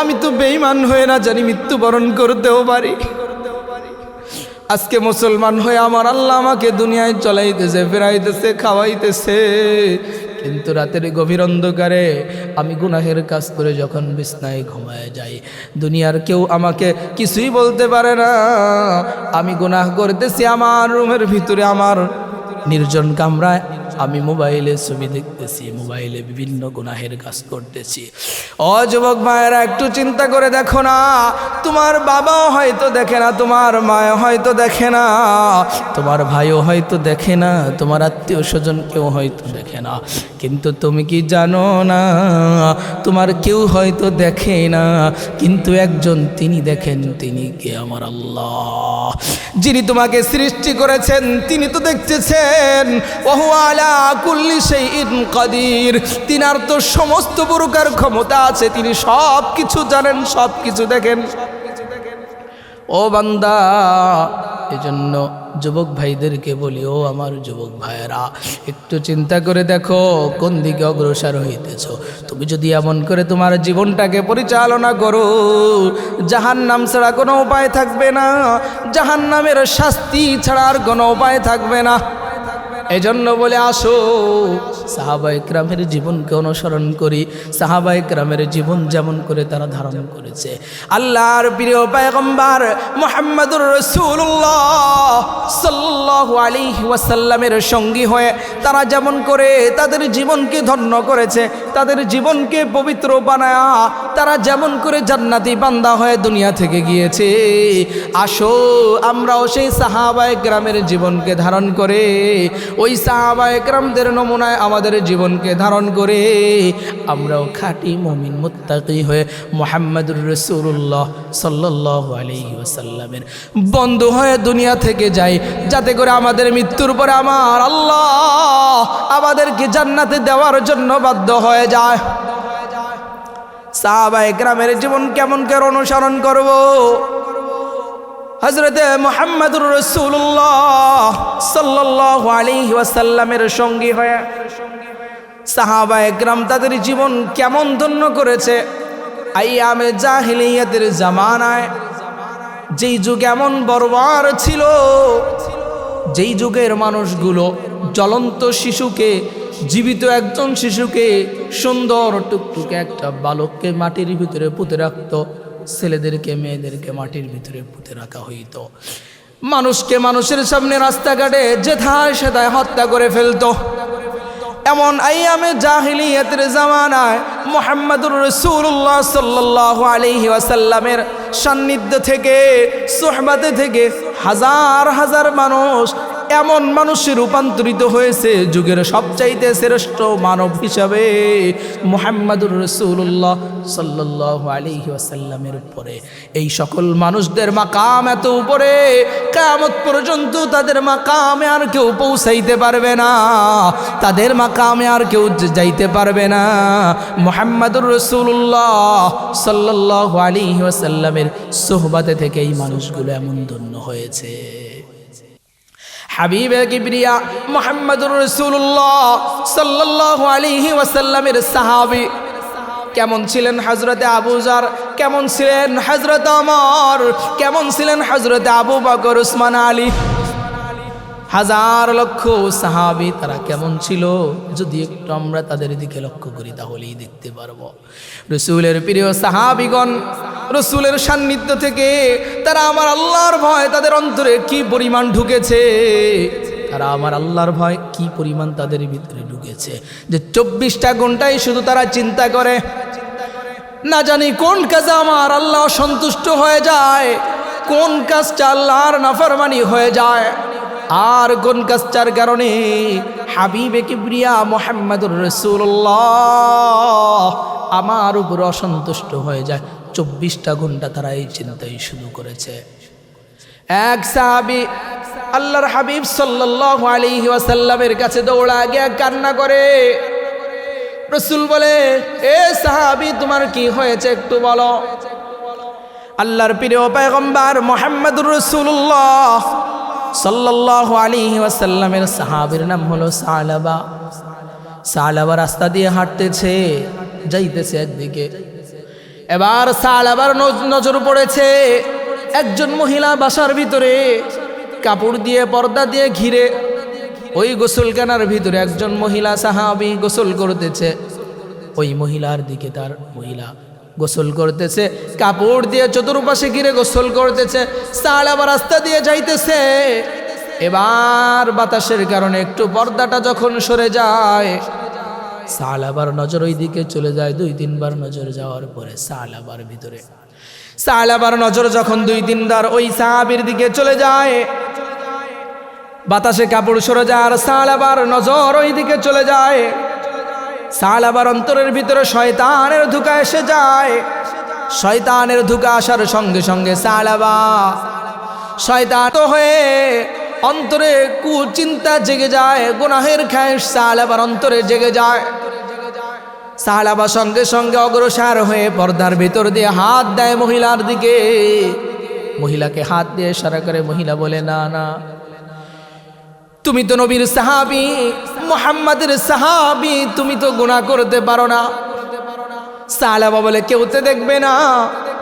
আমি তো বেঈমান হয়ে না জানি মৃত্যুবরণ করতেও পারি। আজকে মুসলমান হয়ে আমার আল্লাহ আমাকে দুনিয়ায় চলাইতেছে, ফেরাইতেছে, খাওয়াইতেছে, কিন্তু রাতের গভীর অন্ধকারে আমি গুনাহের কাজ করে যখন বিছানায় ঘুমায় যাই, দুনিয়ার কেউ আমাকে কিছুই বলতে পারে না। আমি গুনাহ করতেছি আমার রুমের ভিতরে, আমার নির্জন কামরায় আমি মোবাইলে ছবি দেখতেছি, মোবাইলে বিভিন্ন গুনাহের কাজ করতেছি। ও যুবক ভাইয়েরা, একটু চিন্তা করে দেখো না, তোমার বাবাও হয়তো দেখে না, তোমার মাও হয়তো দেখে না, তোমার ভাইও হয়তো দেখে না, তোমার আত্মীয় স্বজন কেউ হয়তো দেখে না, কিন্তু তুমি কি জানো না, তোমার কেউ হয়তো দেখে না, কিন্তু একজন তিনি দেখেন। তিনি কে? আমার আল্লাহ, যিনি তোমাকে সৃষ্টি করেছেন, তিনি তো দেখতেছেন। ওহু আলা কুল্লি শাইইন কাদির, তিনার তো সমস্ত প্রকার ক্ষমতা আছে, তিনি সব কিছু জানেন, সব কিছু দেখেন। ও বান্দা, এজন্য যুবক ভাইদেরকে বলি, ও আমার যুবক ভাইয়েরা, একটু চিন্তা করে দেখো কোন দিকে অগ্রসর হইতেছ। তুমি যদি এমন করে তোমার জীবনটাকে পরিচালনা করো, জাহান্নাম ছাড়া কোনো উপায় থাকবে না, জাহান্নামের শাস্তি ছাড়া আর কোনো উপায় থাকবে না। এজন্য বলে আসো, সাহাবায়ে কেরামের জীবনকে অনুসরণ করি। সাহাবায়ে কেরামের জীবন যেমন করে তারা ধারণ করেছে, আল্লাহর প্রিয় পয়গম্বর মুহাম্মদুর রাসূলুল্লাহ সাল্লাল্লাহু আলাইহি ওয়াসাল্লামের সঙ্গী হয়ে তারা যেমন করে তাদের জীবনকে ধন্য করেছে, তাদের জীবনকে পবিত্র বানায়া তারা যেমন করে জান্নাতি বান্দা হয়ে দুনিয়া থেকে গিয়েছে, আসো আমরাও সেই সাহাবায়ে কেরামের জীবনকে ধারণ করে, ওই সাহাবায়ে কেরামদের নমুনায় আমাদের জীবনকে ধারণ করে আমরাও খাঁটি মুমিন মুত্তাকি হয়ে মুহাম্মদুর রাসূলুল্লাহ সাল্লাল্লাহু আলাইহি ওয়াসাল্লামের বন্ধু হয়ে দুনিয়া থেকে যাই, যাতে করে আমাদের মৃত্যুর পরে আমার আল্লাহ আমাদেরকে জান্নাতে দেওয়ার জন্য বাধ্য হয়ে যায়। সাহাবায়ে কেরামের জীবন কেমন করে অনুসরণ করব? হযরতে মুহাম্মদুর রাসূলুল্লাহ সাল্লাল্লাহু আলাইহি ওয়াসাল্লামের সঙ্গী হয়ে সাহাবা একরাম তাদের জীবন কেমন ধন্য করেছে। আইয়ামে জাহিলিয়াতের জামানায় যেই যুগ এমন বর্বর ছিল, যেই যুগের মানুষগুলো জ্বলন্ত শিশুকে, জীবিত একজন শিশুকে, সুন্দর টুকটুকে একটা বালককে মাটির ভিতরে পুঁতে রাখত, ছেলেদেরকে মেয়েদেরকে মাটির ভিতরে পুঁতে রাখা হইত, মানুষকে মানুষের সামনে রাস্তাঘাটে যেথায় সেথায় হত্যা করে ফেলতো। এমন আইয়ামে জাহিলিয়াতের জামানায় মুহাম্মদুর রাসূলুল্লাহ সাল্লাল্লাহু আলাইহি ওয়াসাল্লামের সান্নিধ্য থেকে, সুহবাতে থেকে হাজার হাজার মানুষ এমন মানুষে রূপান্তরিত হয়েছে, যুগের সবচাইতে শ্রেষ্ঠ মানব হিসাবে মুহাম্মদুর রাসূলুল্লাহ সাল্লাল্লাহু আলাইহি ওয়াসাল্লামের উপরে। এই সকল মানুষদের মাকাম এত উপরে, কিয়ামত পর্যন্ত তাদের মাকামে আর কেউ পৌঁছাইতে পারবে না, তাদের মাকামে আর কেউ যাইতে পারবে না। মুহাম্মদুর রাসূলুল্লাহ সাল্লাল্লাহু আলাইহি ওয়াসাল্লামের সুহবাতে থেকে এই মানুষগুলো এমন ধন্য হয়েছে। হাবিবে কিবরিয়া মুহাম্মদুর রাসূলুল্লাহ সাল্লাল্লাহু আলাইহি ওয়াসাল্লামের সাহাবী কেমন ছিলেন হযরতে আবু যর, কেমন ছিলেন হযরত ওমর, কেমন ছিলেন হযরতে আবু বকর, উসমান, আলী, হাজার লক্ষ সাহাবী তারা কেমন ছিল, যদি একটু আমরা তাদের দিকে লক্ষ্য করি তাহলেই দেখতে পারবো। রাসূলের প্রিয় সাহাবীগণ রাসূলের সান্নিধ্য থেকে তারা আমার আল্লাহর ভয় তাদের অন্তরে কি পরিমাণ ঢুকেছে, তারা আমার আল্লাহর ভয় কি পরিমাণ তাদের ভিতরে ঢুকেছে, যে 24টা ঘন্টায় শুধু তারা চিন্তা করে, না জানি কোন কাজে আমার আল্লাহ সন্তুষ্ট হয়ে যায়, কোন কাজটা আল্লাহর নাফরমানি হয়ে যায়, আর কোন কাজটার কারণে হাবিবে কিবরিয়া মুহাম্মদুর রাসূলুল্লাহ আমার উপর অসন্তুষ্ট হয়ে যায়। 24টা ঘন্টা তারা এই চিন্তাই শুরু করেছে। এক সাহাবী আল্লাহর হাবিব সাল্লাল্লাহু আলাইহি ওয়াসাল্লামের কাছে দৌড়া গিয়ে কান্না করে। রাসূল বলে, এ সাহাবী তোমার কি হয়েছে একটু বলো। আল্লাহর প্রিয় পয়গম্বর মুহাম্মদুর রাসূলুল্লাহ সাল্লাল্লাহু আলাইহি ওয়াসাল্লামের সাহাবীর নাম হলো সালাবা। সালাবা রাস্তা দিয়ে হাঁটতেছে, যাইতেছে একদিকে। এবার সালাবার নজর পড়েছে একজন মহিলা বাসার ভিতরে কাপড় দিয়ে পর্দা দিয়ে ঘিরে, ওই গোসলখানার ভিতরে একজন মহিলা সাহাবী গোসল করতেছে। ওই মহিলার দিকে তার মহিলা গোসল করতেছে, কাপড় দিয়ে চতুর্পাশে ঘিরে গোসল করতেছে। সালাবা রাস্তা দিয়ে যাইতেছে। এবার বাতাসের কারণে একটু পর্দাটা যখন সরে যায়, সালাবার নজর ওই দিকে চলে যায়। 2-3 বার নজর যাওয়ার পরে সালাবার নজর যখন 2-3 বার ওই সাহাবীর দিকে চলে যায়, বাতাসে কাপড় সরে যায় আর সালাবার নজর ওই দিকে চলে যায়। সালাবার অন্তরের ভিতরে শয়তানের ধোঁকা এসে যায়। শয়তানের ধোঁকা আসার সঙ্গে সঙ্গে সালাবা শয়তান হয়ে অন্তরে কুচিন্তা জেগে যায়, গুনাহের খায়েশ সালাবার অন্তরে জেগে যায়। সালাবা সঙ্গে সঙ্গে অগ্রসর হয়ে পর্দার ভিতর দিয়ে হাত দেয় মহিলার দিকে। মহিলাকে হাত দিয়ে ইশারা করে। মহিলা বলে, না না, তুমি তো নবীর সাহাবী, মুহাম্মাদের সাহাবী, তুমি তো গুনাহ করতে পারো না। সালাবা বলে, কেউ তো দেখবে না,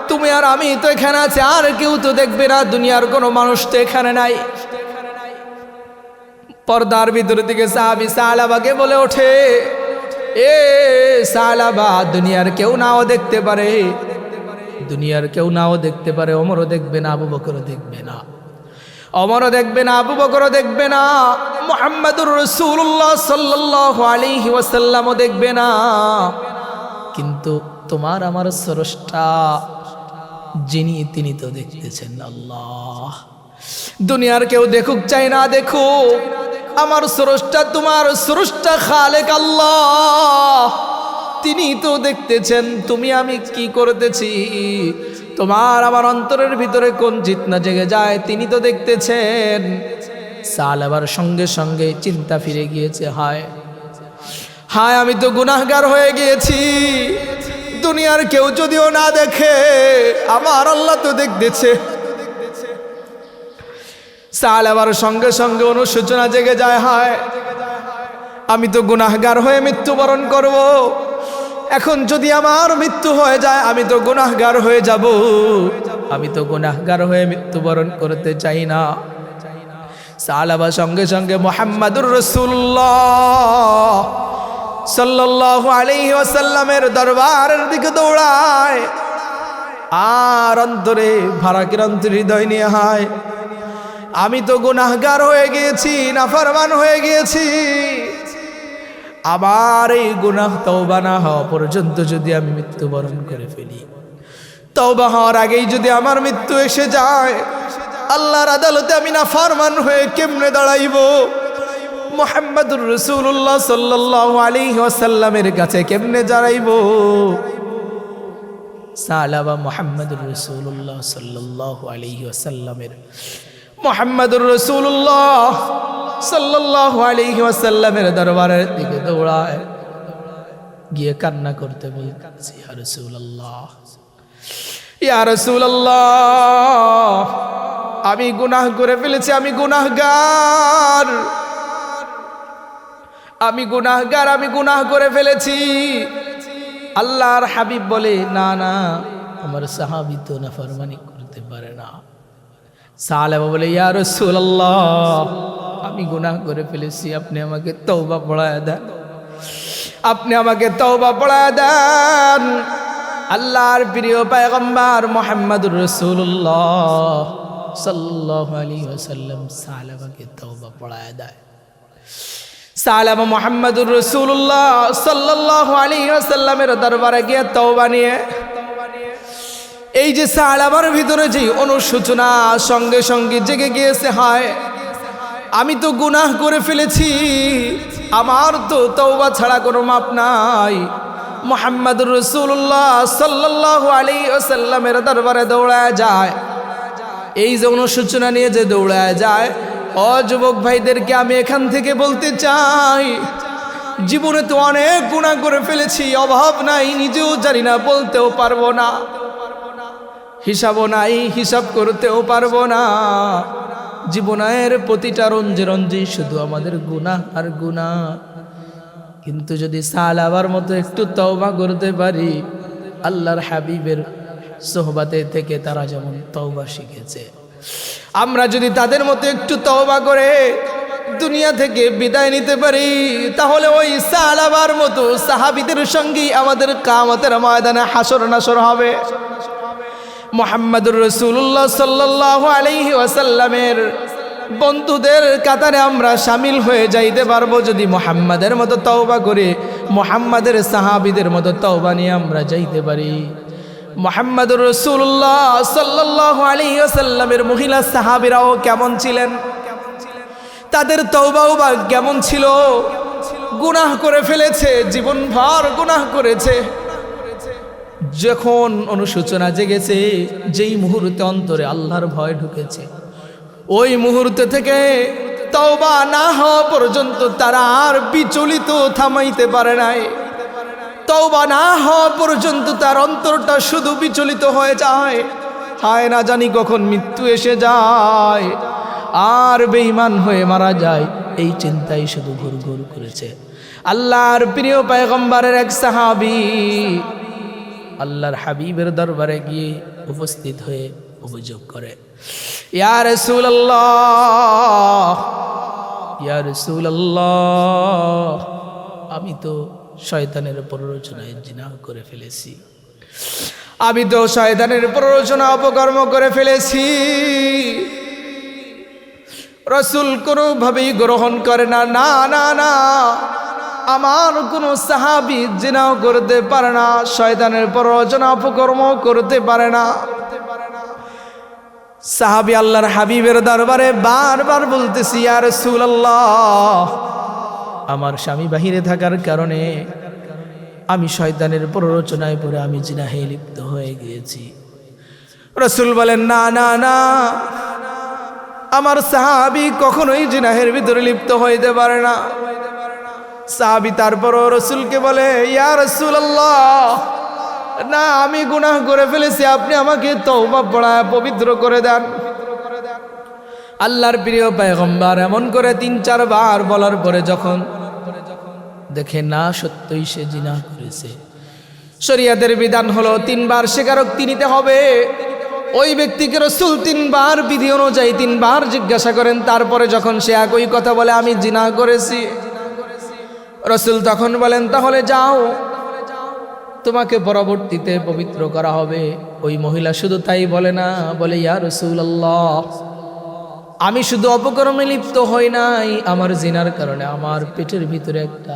তুমি আর আমি তো এখানে আছি, আর কেউ তো দেখবে না, দুনিয়ার কোনো মানুষ তো এখানে নাই। পর্দার ভিতর থেকে সাহাবী সালাবাকে বলে ওঠে, এ সালাবা, দুনিয়ার কেউ নাও দেখতে পারে, দুনিয়ার কেউ নাও দেখতে পারে, ওমরও দেখবে না, আবু বকরও দেখবে না, ওমরও দেখবে না, আবু বকরও দেখবে না, মুহাম্মদুর রাসূলুল্লাহ সাল্লাল্লাহু আলাইহি ওয়াসাল্লামও দেখবে না, কিন্তু তোমার আমার স্রষ্টা যিনি, তিনি তো দেখতেছেন আল্লাহ। দুনিয়ার কেউ দেখুক চাই না দেখুক, আমার স্রষ্টা, তোমার স্রষ্টা খালেক আল্লাহ, তিনি তো দেখতেছেন তুমি আমি কি করতেছি, তোমার আমার অন্তরের ভিতরে কোন জিতনা জেগে যায়, তিনি তো দেখতেছেন। সালাবার সঙ্গে সঙ্গে চিন্তা ফিরে গিয়েছে, হায় হায়, আমি তো গুনাহগার হয়ে গিয়েছি। দুনিয়ার কেউ যদিও না দেখে, আমার আল্লাহ তো দেখতেছে। সালাবার সঙ্গে সঙ্গে অনুশোচনা জেগে যায়, হায় আমি তো গুনাহগার হয়ে মৃত্যুবরণ করব। এখন যদি আমার মৃত্যু হয়ে যায় আমি তো গুনাহগার হয়ে যাব। আমি তো গুনাহগার হয়ে মৃত্যুবরণ করতে চাই না। সাহাবা সঙ্গে সঙ্গে মুহাম্মাদুর রাসূলুল্লাহ সাল্লাল্লাহু আলাইহি ওয়াসাল্লামের দরবারের দিকে দৌড়ায়। আর অন্তরে ভারাক্রান্ত হৃদয় নিয়ে হায়, আমি তো গুনাহগার হয়ে গিয়েছি, নাফরমান হয়ে গিয়েছি। আবার এই গুনাহ তওবা না হওয়া পর্যন্ত যদি আমি মৃত্যুবরণ করে ফেলি, তওবা হওয়ার আগেই যদি আমার মৃত্যু এসে যায়, আল্লাহর আদালতে আমি নাফরমান হয়ে কেমনে দাঁড়াইব? মুহাম্মাদুর রাসূলুল্লাহ সাল্লাল্লাহু আলাইহি ওয়াসাল্লামের কাছে কেমনে দাঁড়াইব? সাহাবা মুহাম্মাদুর রাসূলুল্লাহ সাল্লাল্লাহু আলাইহি ওয়াসাল্লামের মুহাম্মাদুর রাসূলুল্লাহ সাল্লাল্লাহু আলাইহি ওয়াসাল্লামের দরবারের দিকে দৌড়ায়, গিয়ে কান্না করতে বলছে, ইয়া রাসূলুল্লাহ, ইয়া রাসূলুল্লাহ, আমি গুনাহ করে ফেলেছি, আমি গুনাহগার, আমি গুনাহগার, আমি গুনাহ করে ফেলেছি। আল্লাহর হাবিব বলে, না না, আমার সাহাবী তো নাফরমানি করতে পারে না। সাহাবা বলে, ইয়া রাসূলুল্লাহ, আমি গুনাহ করে ফেলেছি, আপনি আমাকে তওবা পড়ায় দেন, আপনি আমাকে তওবা পড়ায় দেন। আল্লাহর প্রিয় পয়গম্বর মুহাম্মাদুর রাসূলুল্লাহ সাল্লাল্লাহু আলাইহি ওয়াসাল্লাম সাহাবাকে তওবা পড়ায় দেয়। সাহাবা মুহাম্মাদুর রাসূলুল্লাহ সাল্লাল্লাহু আলাইহি ওয়াসাল্লামের দরবারে গিয়ে তওবা নিয়ে, এই যে সাহাবার ভিতরে যে অনুশোচনা সঙ্গে সঙ্গে জেগে গিয়েছে, হায় আমি তো গুনাহ করে ফেলেছি, আমার তো তওবা ছাড়া কোনো মাপ নাই। মুহাম্মাদুর রাসূলুল্লাহ সাল্লাল্লাহু আলাইহি ওয়াসাল্লামের দরবারে দৌড়ায় যায়। এই যে অনুশোচনা নিয়ে যে দৌড়ায় যায়, ও যুবক ভাইদেরকে আমি এখান থেকে বলতে চাই, জীবনে তো অনেক গুনাহ করে ফেলেছি, অভাব নাই, নিজেও জানি না, বলতেও পারবো না, হিসাবও নাই, হিসাব করতেও পারবো না। জীবনের প্রতিটা রঞ্জে রঞ্জে শুধু আমাদের গুনাহ আর গুনাহ। কিন্তু যদি সাহাবার মতো একটু তওবা করতে পারি, আল্লাহর হাবিবের সোহবাতে থেকে তারা যেমন তওবা শিখেছে, আমরা যদি তাদের মতো একটু তওবা করে দুনিয়া থেকে বিদায় নিতে পারি, তাহলে ওই সাহাবার মতো সাহাবীদের সঙ্গেই আমাদের কিয়ামতের ময়দানে হাসর নাসর হবে। মুহাম্মাদুর রাসূলুল্লাহ সাল্লাল্লাহু আলাইহি ওয়াসাল্লামের বন্ধুদের কাতারে আমরা শামিল হয়ে যাইতে পারবো যদি মুহাম্মাদের মতো তওবা করে, মুহাম্মাদের সাহাবীদের মতো তওবা নিয়ে আমরা যাইতে পারি। মুহাম্মাদুর রাসূলুল্লাহ সাল্লাল্লাহু আলাইহি ওয়াসাল্লামের মহিলা সাহাবীরাও কেমন ছিলেন, তাদের তওবাও বা কেমন ছিল? গুনাহ করে ফেলেছে, জীবনভর গুনাহ করেছে। যখন অনুশোচনা জেগেছে, যেই মুহূর্তে অন্তরে আল্লাহর ভয় ঢুকেছে, ওই মুহূর্তে থেকে তওবা না হওয়া পর্যন্ত তারা আর বিচলিত থামাইতে পারে নাই। তওবা না হওয়া পর্যন্ত তার অন্তরটা শুধু বিচলিত হয়ে যায়, হায় না জানি কখন মৃত্যু এসে যায় আর বেঈমান হয়ে মারা যায়, এই চিন্তাই শুধু ঘুরঘুর করেছে। আল্লাহর প্রিয় পয়গম্বরের এক সাহাবী আল্লাহর হাবিবের দরবারে গিয়ে উপস্থিত হয়ে অভিযোগ করে, ইয়া রাসূলুল্লাহ, ইয়া রাসূলুল্লাহ, আমি তো শয়তানের প্ররোচনায় জিনা করে ফেলেছি, আমি তো শয়তানের প্ররোচনা অপকর্ম করে ফেলেছি। রাসূল কোনোভাবেই গ্রহণ করে না, না না না, আমার কোনো সাহাবী জিনাও করতে পারে না, শয়তানের প্ররোচনা অপকর্ম করতে পারে না। সাহাবী আল্লাহর হাবিবের দরবারে বারবার বলতেছি, ইয়া রাসূলুল্লাহ, আমার স্বামী বাহিরে থাকার কারণে আমি শয়তানের প্ররোচনায় পড়ে আমি জিনাহে লিপ্ত হয়ে গিয়েছি। রাসূল বলেন, না না না, আমার সাহাবী কখনোই জিনাহের ভিতরে লিপ্ত হইতে পারে না। সাহাবী তারপরও রাসূলকে বলে, ইয়া রাসূলুল্লাহ, না, আমি গুনাহ করে ফেলেছি, আপনি আমাকে তওবা পড়ায় পবিত্র করে দেন। আল্লাহর প্রিয় পয়গম্বর এমন করে ৩-৪ বার বলার পরে যখন দেখে না সত্যই সে জিনা করেছে। শরীয়তের বিধান হলো 3 বার স্বীকারোক্তি নিতে হবে। ওই ব্যক্তিকে রাসূল 3 বার বিধি অনুযায়ী 3 বার জিজ্ঞাসা করেন, তারপরে যখন সে একই কথা বলে আমি জিনা করেছি, রাসূল তখন বলেন তাহলে যাও, তোমাকে পরবর্তীতে পবিত্র করা হবে। ওই মহিলা শুধু তাই বলে না, বলে ইয়া রাসূলুল্লাহ, আমি শুধু অপকর্মে লিপ্ত হই নাই, আমার জিনার কারণে আমার পেটের ভিতরে একটা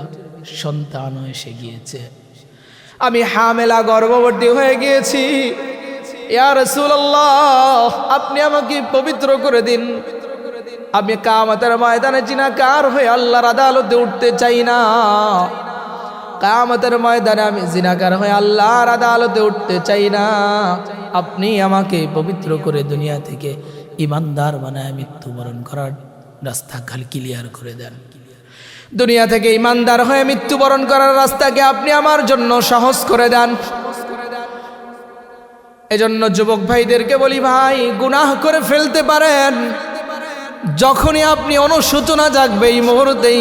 সন্তান এসে গিয়েছে, আমি হামেলা গর্ভবতী হয়ে গিয়েছি। ইয়া রাসূলুল্লাহ, আপনি আমাকে পবিত্র করে দিন। আমি কিয়ামতের ময়দানে জিনাকার হয়ে আল্লাহর আদালতে উঠতে চাই না। কিয়ামতের ময়দানে আমি জিনাকার হয়ে আল্লাহর আদালতে উঠতে চাই না। আপনি আমাকে পবিত্র করে দুনিয়া থেকে ইমানদার বানায় মৃত্যুবরণ করার রাস্তা খালি ক্লিয়ার করে দেন। দুনিয়া থেকে ইমানদার হয়ে মৃত্যুবরণ করার রাস্তাকে আপনি আমার জন্য সহজ করে দেন। এজন্য যুবক ভাইদেরকে বলি, ভাই গুনাহ করে ফেলতে পারেন, যখনই আপনি অনুশোচনা জাগবে এই মুহূর্তেই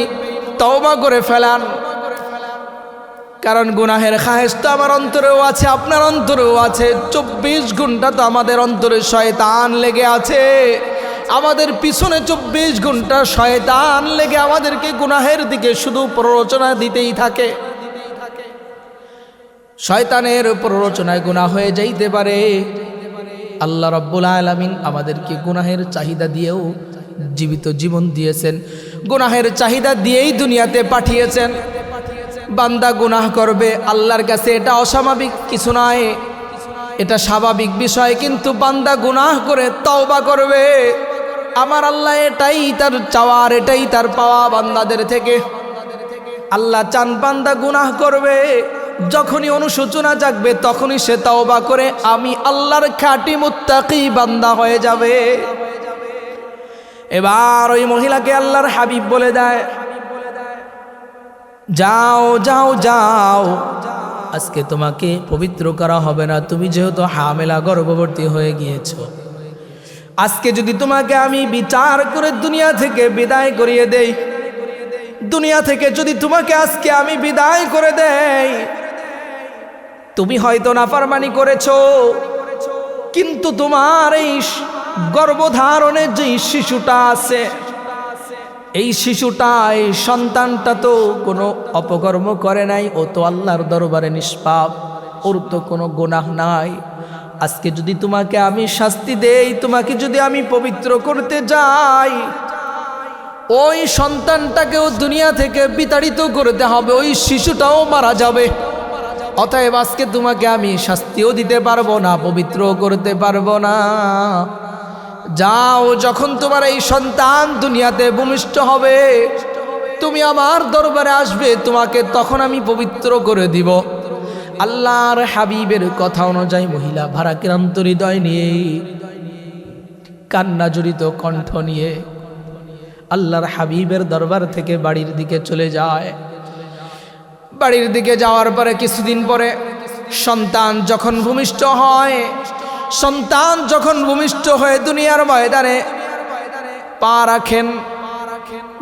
তওবা করে ফেলান। কারণ গুনাহের খায়েশ তো আমার অন্তরেও আছে, আপনার অন্তরেও আছে। 24 ঘন্টা তো আমাদের অন্তরে শয়তান লেগে আছে, আমাদের পিছনে 24 ঘন্টা শয়তান লেগে আমাদেরকে গুনাহের দিকে শুধু প্ররোচনা দিতেই থাকে। শয়তানের প্ররোচনায় গুনাহ হয়ে যাইতে পারে। আল্লাহ রাব্বুল আলামিন আমাদেরকে গুনাহের চাহিদা দিয়েও জীবিত জীবন দিয়েছেন, গুনাহের চাহিদা দিয়েই দুনিয়াতে পাঠিয়েছেন। বান্দা গুনাহ করবে, আল্লাহর কাছে এটা অস্বাভাবিক কিছু নয়, এটা স্বাভাবিক বিষয়। কিন্তু বান্দা গুনাহ করে তওবা করবে, আমার আল্লাহ এটাই তার চাওয়ার, এটাই তার পাওয়া বান্দাদের থেকে। আল্লাহ চান বান্দা গুনাহ করবে, যখনই অনুশোচনা জাগবে তখনই সে তওবা করে আমি আল্লাহর খাঁটি মুত্তাকি বান্দা হয়ে যাবে। এবার ওই মহিলাকে আল্লাহর হাবিব বলে দেয়, যাও যাও যাও, আজকে তোমাকে পবিত্র করা হবে না, তুমি যেহেতু হামেলা গর্ভবতী হয়ে গিয়েছো। আজকে যদি তোমাকে আমি বিচার করে দুনিয়া থেকে বিদায় করিয়ে দেই, দুনিয়া থেকে যদি তোমাকে আজকে আমি বিদায় করে দেই, তুমি হয়তো নাফরমানি করেছো, কিন্তু তোমার এই গর্ভধারণের যে শিশুটা আছে, এই শিশুটা, এই সন্তানটা তো কোনো অপকর্ম করে নাই, ও তো আল্লাহর দরবারে নিষ্পাপ, ওর তো কোনো গুনাহ নাই। আজকে যদি তোমাকে আমি শাস্তি দেই, তোমাকে যদি আমি পবিত্র করতে যাই, ওই সন্তানটাকেও দুনিয়া থেকে বিতাড়িত করতে হবে, ওই শিশুটাও মারা যাবে। অতএব আজকে তোমাকে আমি শাস্তিও দিতে পারবো না, পবিত্রও করতে পারবো না। যাও, যখন তোমার এই সন্তান দুনিয়াতে ভূমিষ্ঠ হবে, তুমি আমার দরবারে আসবে, তোমাকে তখন আমি পবিত্র করে দিব। আল্লাহর হাবিবের কথা অনুযায়ী মহিলা ভারাক্রান্ত হৃদয় নিয়ে, কান্না জড়িত কণ্ঠ নিয়ে আল্লাহর হাবিবের দরবার থেকে বাড়ির দিকে চলে যায়। বাড়ির দিকে যাওয়ার পরে কিছুদিন পরে সন্তান যখন ভূমিষ্ঠ হয়, সন্তান যখন ভূমিষ্ঠ হয়ে দুনিয়ার ময়দানে পা রাখেন,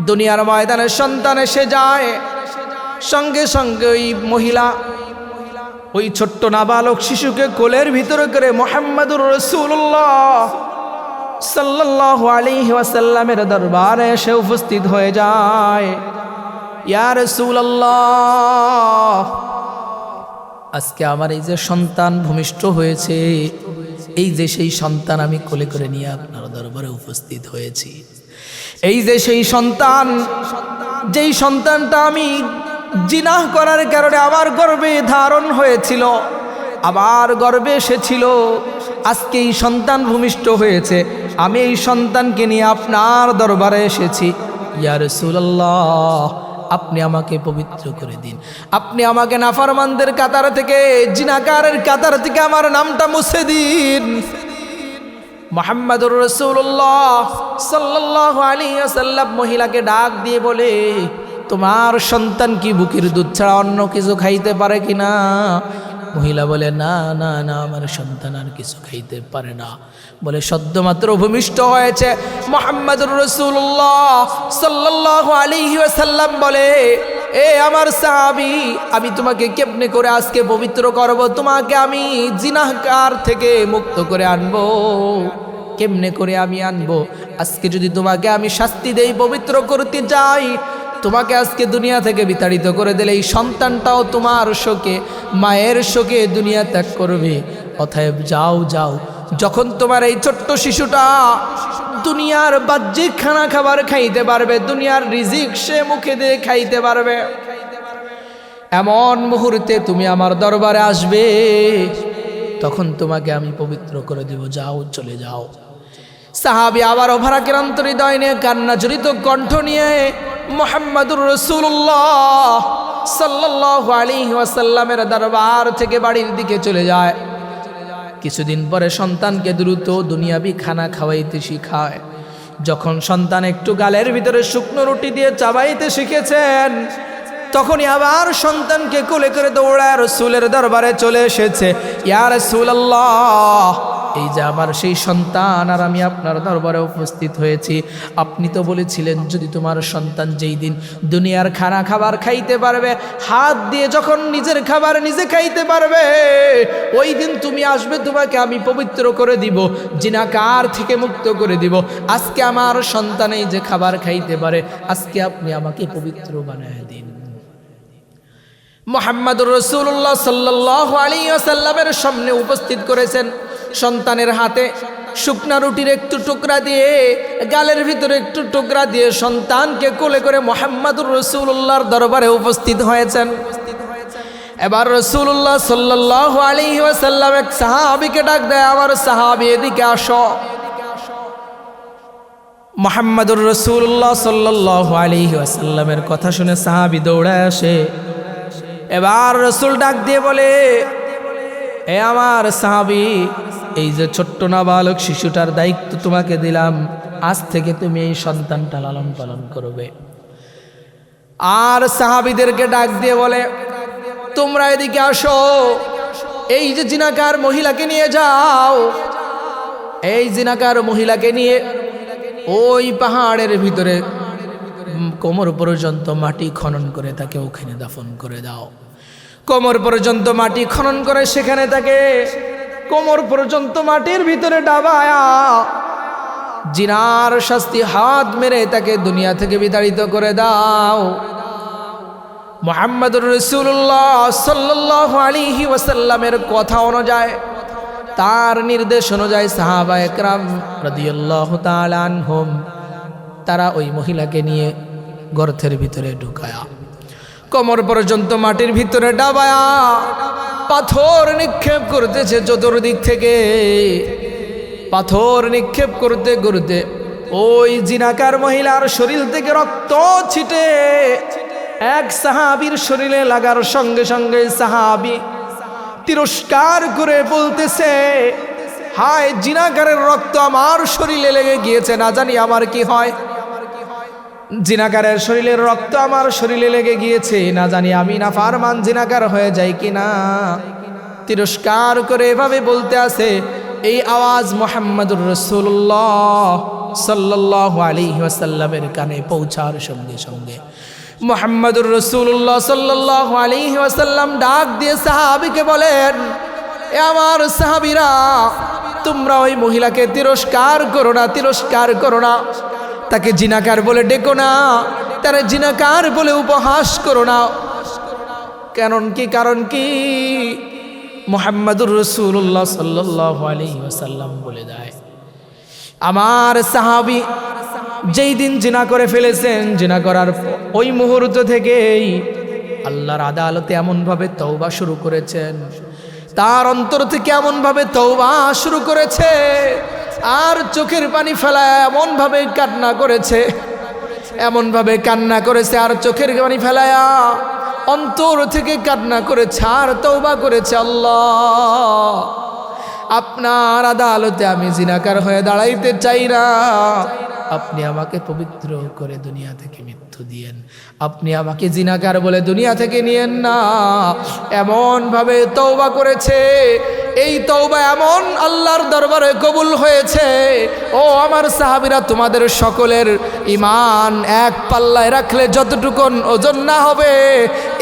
দুনিয়ার ময়দানে সন্তান এসে যায়, সঙ্গে সঙ্গে ওই মহিলা ওই ছোট্ট নাবালক শিশুকে কোলের ভিতরে করে মুহাম্মাদুর রাসূলুল্লাহ সাল্লাল্লাহু আলাইহি ওয়াসাল্লামের দরবারে এসে উপস্থিত হয়ে যায়। ইয়া রাসূলুল্লাহ, আজকে আমার এই যে সন্তান ভূমিষ্ঠ হয়েছে, এই যে সেই সন্তান আমি কোলে করে নিয়ে আপনার দরবারে উপস্থিত হয়েছি, এই যে সেই সন্তান, যেই সন্তানটা আমি জিনাহ করার কারণে আমার গর্ভে ধারণ হয়েছিল, আমার গর্ভে এসেছিল, আজকে এই সন্তান ভূমিষ্ঠ হয়েছে, আমি এই সন্তানকে নিয়ে আপনার দরবারে এসেছি। ইয়া রাসূলুল্লাহ, আপনি আমাকে পবিত্র করে দিন, আপনি আমাকে নাফরমানদের কাতার থেকে, জিনাকারের কাতার থেকে আমার নামটা মুছে দিন। মুহাম্মাদুর রাসূলুল্লাহ সাল্লাল্লাহু আলাইহি ওয়াসাল্লাম মহিলাকে ডাক দিয়ে বলে, তোমার সন্তান কি বুকের দুধ ছাড়া অন্য কিছু খাইতে পারে কিনা? মহিলা বলে, না না না, আমার সন্তান আর কিছু খাইতে পারে না। বলে, সদ্যমাত্র ভূমিষ্ঠ হয়েছে। মুহাম্মাদুর রাসূলুল্লাহ সাল্লাল্লাহু আলাইহি ওয়াসাল্লাম বলে, এ আমার সাহাবী, আমি তোমাকে কেমনে করে আজকে পবিত্র করব? তোমাকে আমি জিনাহকার থেকে মুক্ত করে আনবো। কেমনে করে আমি আনবো? আজকে যদি তোমাকে আমি শাস্তি দেই, পবিত্র করতে যাই, তোমাকে আজকে দুনিয়া থেকে বিতাড়িত করে দিলে এই সন্তানটাও তোমার শোকে, মায়ের শোকে দুনিয়া ত্যাগ করবে। অতএব যাও যাও, যখন তোমার এই ছোট্ট শিশুটা দুনিয়ার বাহ্যিক খানা খাবার খাইতে পারবে, দুনিয়ার রিজিক সে মুখে দিয়ে খাইতে পারবে, এমন মুহূর্তে তুমি আমার দরবারে আসবে, তখন তোমাকে আমি পবিত্র করে দেব। যাও, চলে যাও। সাহাবী আবারও ভারাক্রান্ত হৃদয় নিয়ে, কান্না জড়িত কণ্ঠ নিয়ে মুহাম্মাদুর রাসূলুল্লাহ সাল্লাল্লাহু আলাইহি ওয়াসাল্লামের দরবার থেকে বাড়ির দিকে চলে যায়। কিছুদিন পরে সন্তানকে দ্রুত দুনিয়াবি খানা খাওয়াইতে শিখায়। যখন সন্তান একটু গালের ভিতরে শুকনো রুটি দিয়ে চাবাইতে শিখেছেন, তখনই আবার সন্তানকে কোলে করে দৌড়ায় রাসূলের দরবারে চলে এসেছে। ইয়া রাসূলুল্লাহ, এই যে আমার সেই সন্তান, আর আমি আপনার দরবারে উপস্থিত হয়েছি। আপনি তো বলেছিলেন যদি তোমার সন্তান যেই দিন দুনিয়ার খানা খাবার খাইতে পারবে, হাত দিয়ে যখন নিজের খাবার নিজে খাইতে পারবে, ওই দিন তুমি আসবে, তোমাকে আমি পবিত্র করে দিব, জিনাকার থেকে মুক্ত করে দিব। আজকে আমার সন্তান এই যে খাবার খাইতে পারে, আজকে আপনি আমাকে পবিত্র বানায় দিন। মুহাম্মাদুর রাসূলুল্লাহ সাল্লাল্লাহু আলাইহি ওয়াসাল্লামের সামনে উপস্থিত করেছেন। সন্তানের হাতে শুকনা রুটির একটু টুকরা দিয়ে, গালের ভিতরে একটু টুকরা দিয়ে সন্তানকে কোলে করে মুহাম্মাদুর রাসূলুল্লাহর দরবারে উপস্থিত হয়েছেন। এবার রাসূলুল্লাহ সাল্লাল্লাহু আলাইহি ওয়াসাল্লাম এক সাহাবীকে ডাক দেয়, আমার সাহাবী এদিকে আসো। মুহাম্মাদুর রাসূলুল্লাহ সাল্লাল্লাহু আলাইহি ওয়াসাল্লামের কথা শুনে সাহাবী দৌড়ায় আসে। এবার রাসূল ডাক দিয়ে বলে, এ আমার সাহাবী, এই যে ছোট্ট নাবালক শিশুটার দায়িত্ব তোমাকে দিলাম, আজ থেকে তুমি এই সন্তানটা লালন পালন করবে। আর সাহাবীদেরকে ডাক দিয়ে বলে, তোমরা এদিকে আসো, এই যে জিনাকার মহিলাকে নিয়ে যাও। এই জিনাকার মহিলাকে নিয়ে ওই পাহাড়ের ভিতরে কোমর পর্যন্ত মাটি খনন করে তাকে ওখানে দাফন করে দাও। কোমর পর্যন্ত মাটি খনন করে সেখানে তাকে কোমর পর্যন্ত মাটির ভিতরে ডাবায়া জিনার শাস্তি হাত মেরে তাকে দুনিয়া থেকে বিতাড়িত করে দাও। মুহাম্মাদুর রাসূলুল্লাহ সাল্লাল্লাহু আলাইহি ওয়াসাল্লামের কথা অনুযায়ী, তার নির্দেশ অনুযায়ী সাহাবায়ে কেরাম রাদিয়াল্লাহু তাআলা আনহুম তারা ওই মহিলাকে নিয়ে গর্তের ভিতরে ঢুকায়া, কোমর পর্যন্ত মাটির ভিতরে ডাবায়া পাথর নিক্ষেপ করতেছে চতুর্দিক থেকে। পাথর নিক্ষেপ করতে করতে ওই জিনাকার মহিলার শরীর থেকে রক্ত ছিটে এক সাহাবীর শরীরে লাগার সঙ্গে সঙ্গে সাহাবী তিরস্কার করে বলতেছে, হায়, জিনাকারের রক্ত আমার শরীরে লেগে গিয়েছে, না জানি আমার কি হয়। জিনাকারের শরীরের রক্ত আমার শরীরে লেগে গিয়েছে, না জানি আমি নাফরমান জিনাকার হয়ে যাই কিনা। তিরস্কার করে এভাবে বলতে আছে। এই আওয়াজ মুহাম্মাদুর রাসূলুল্লাহ সাল্লাল্লাহু আলাইহি ওয়াসাল্লামের কানে পৌঁছার সঙ্গে সঙ্গে মুহাম্মাদুর রাসূলুল্লাহ সাল্লাল্লাহু আলাইহি ওয়াসাল্লাম ডাক দিয়ে সাহাবীকে বলেন, এ আমার সাহাবীরা, তোমরা ওই মহিলাকে তিরস্কার করো না, তিরস্কার করো না। তাকে জিনাকার বলে ডেকো না, তারা জিনাকার বলে উপহাস করো না। কারণ কি মুহাম্মাদুর রাসূলুল্লাহ সাল্লাল্লাহু আলাইহি ওয়াসাল্লাম বলে দেয়, আমার সাহাবী যেই দিন জিনা করে ফেলেছেন, জিনা করার ওই মুহূর্ত থেকেই আল্লাহর আদালতে এমনভাবে তওবা শুরু করেছেন, তার অন্তর থেকে এমনভাবে তওবা শুরু করেছে, আর চোখের পানি ফেলায় এমনভাবে কান্না করেছে, এমনভাবে কান্না করেছে, আর চোখের পানি ফেলায়া অন্তর থেকে কান্না করেছে আর তওবা করেছে, আল্লাহ, আপনার আদালতে আমি জিনাকার হয়ে দাঁড়াইতে চাই না, আপনি আমাকে পবিত্র করে দুনিয়া থেকে মৃত্যু দিয়েন, আপনি আমাকে জিনাকার বলে দুনিয়া থেকে নিয়েন না। এমন ভাবে তওবা করেছে, এই তওবা এমন আল্লাহর দরবারে কবুল হয়েছে। ও আমার সাহাবীরা, তোমাদের সকলের ঈমান এক পাল্লায় রাখলে যতটুকুন ওজন না হবে,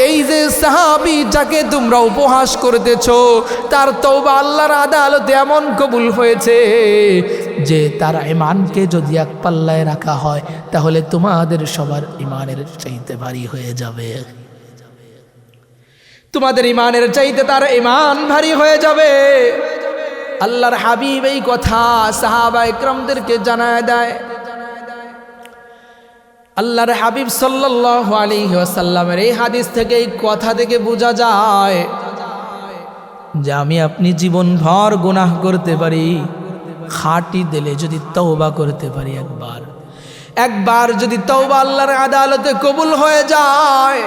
এই যে সাহাবী যাকে তোমরা উপহাস করতেছো, তার তওবা আল্লাহর আদালতে এমন কবুল হয়েছে যে তার ঈমানকে যদি এক পাল্লায় রাখা হয় তাহলে তোমাদের সবার ঈমানের চাইতে ভারী হয়ে যাবে। তোমাদের ঈমানের চাইতে তার ঈমান ভারী হয়ে যাবে। আল্লাহর হাবিব এই কথা সাহাবা ইকরামদেরকে জানায় দেয়। আল্লাহর হাবিব সাল্লাল্লাহু আলাইহি ওয়াসাল্লামের এই হাদিস থেকে, এই কথা থেকে বোঝা যায় যে আমি আপনি জীবনভর গুনাহ করতে পারি, খাঁটি দিলে যদি তওবা করতে পারি, একবার যদি তওবা আল্লাহর আদালতে কবুল হয়ে যায়,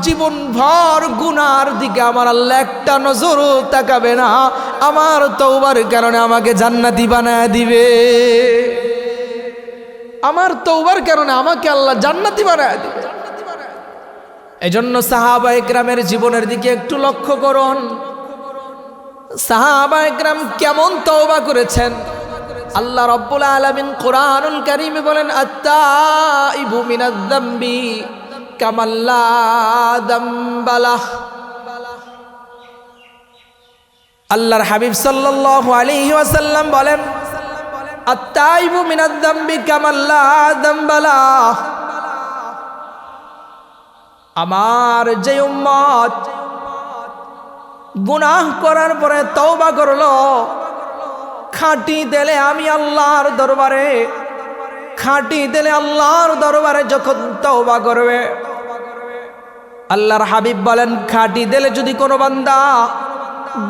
জীবনভর গুনার দিকে আমার আল্লাহ একটা নজরও তাকাবে না। আমার তওবার কারণে আমাকে জান্নাতি বানায় দিবে। আমার তওবার কারণে আমাকে আল্লাহ জান্নাতি বানায় দিবে। এজন্য সাহাবা ইকরামের জীবনের দিকে একটু লক্ষ্য করুন। সাহাবা ইকরাম কেমন তওবা করেছেন। আল্লাহ রাব্বুল আলামিন কোরআনুল কারীমে বলেন, আত-তাইবু মিনায-যামবি কামাল্লা দামবালাহ। আল্লাহর হাবিব সাল্লাল্লাহু আলাইহি ওয়াসাল্লাম বলেন, আত-তাইবু মিনায-যামবি কামাল্লা দামবালাহ। আমার যে উম্মত গুনাহ করার পরে তওবা করলো, খাঁটি দিলে আমি আল্লাহর দরবারে, খাঁটি দিলে আল্লাহর দরবারে যখন তওবা করবে, আল্লাহর হাবিব বলেন, খাঁটি দিলে যদি কোনো বান্দা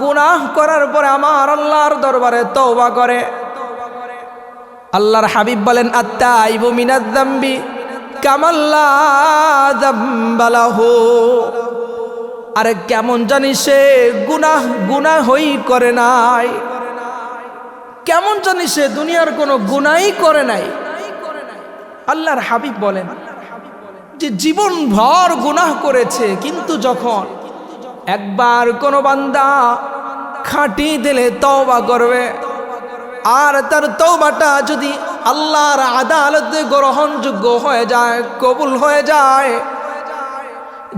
গুনাহ করার পরে আমার আল্লাহর দরবারে তওবা করে, আল্লাহর হাবিব বলেন, আত-তাইবু মিনায-যামবি কামাল্লা যামবালাহু। আরে কেমন জানি সে গুনাহই করে নাই, কেমন জানি সে দুনিয়ার কোনো গুনাহই করে নাই। আল্লাহর হাবিব বলেন যে জীবন ভর গুনাহ করেছে, কিন্তু যখন একবার কোনো বান্দা খাঁটি দিলে তওবা করবে, আর তার তওবাটা যদি আল্লাহর আদালতে গ্রহণযোগ্য হয়ে যায়, কবুল হয়ে যায়,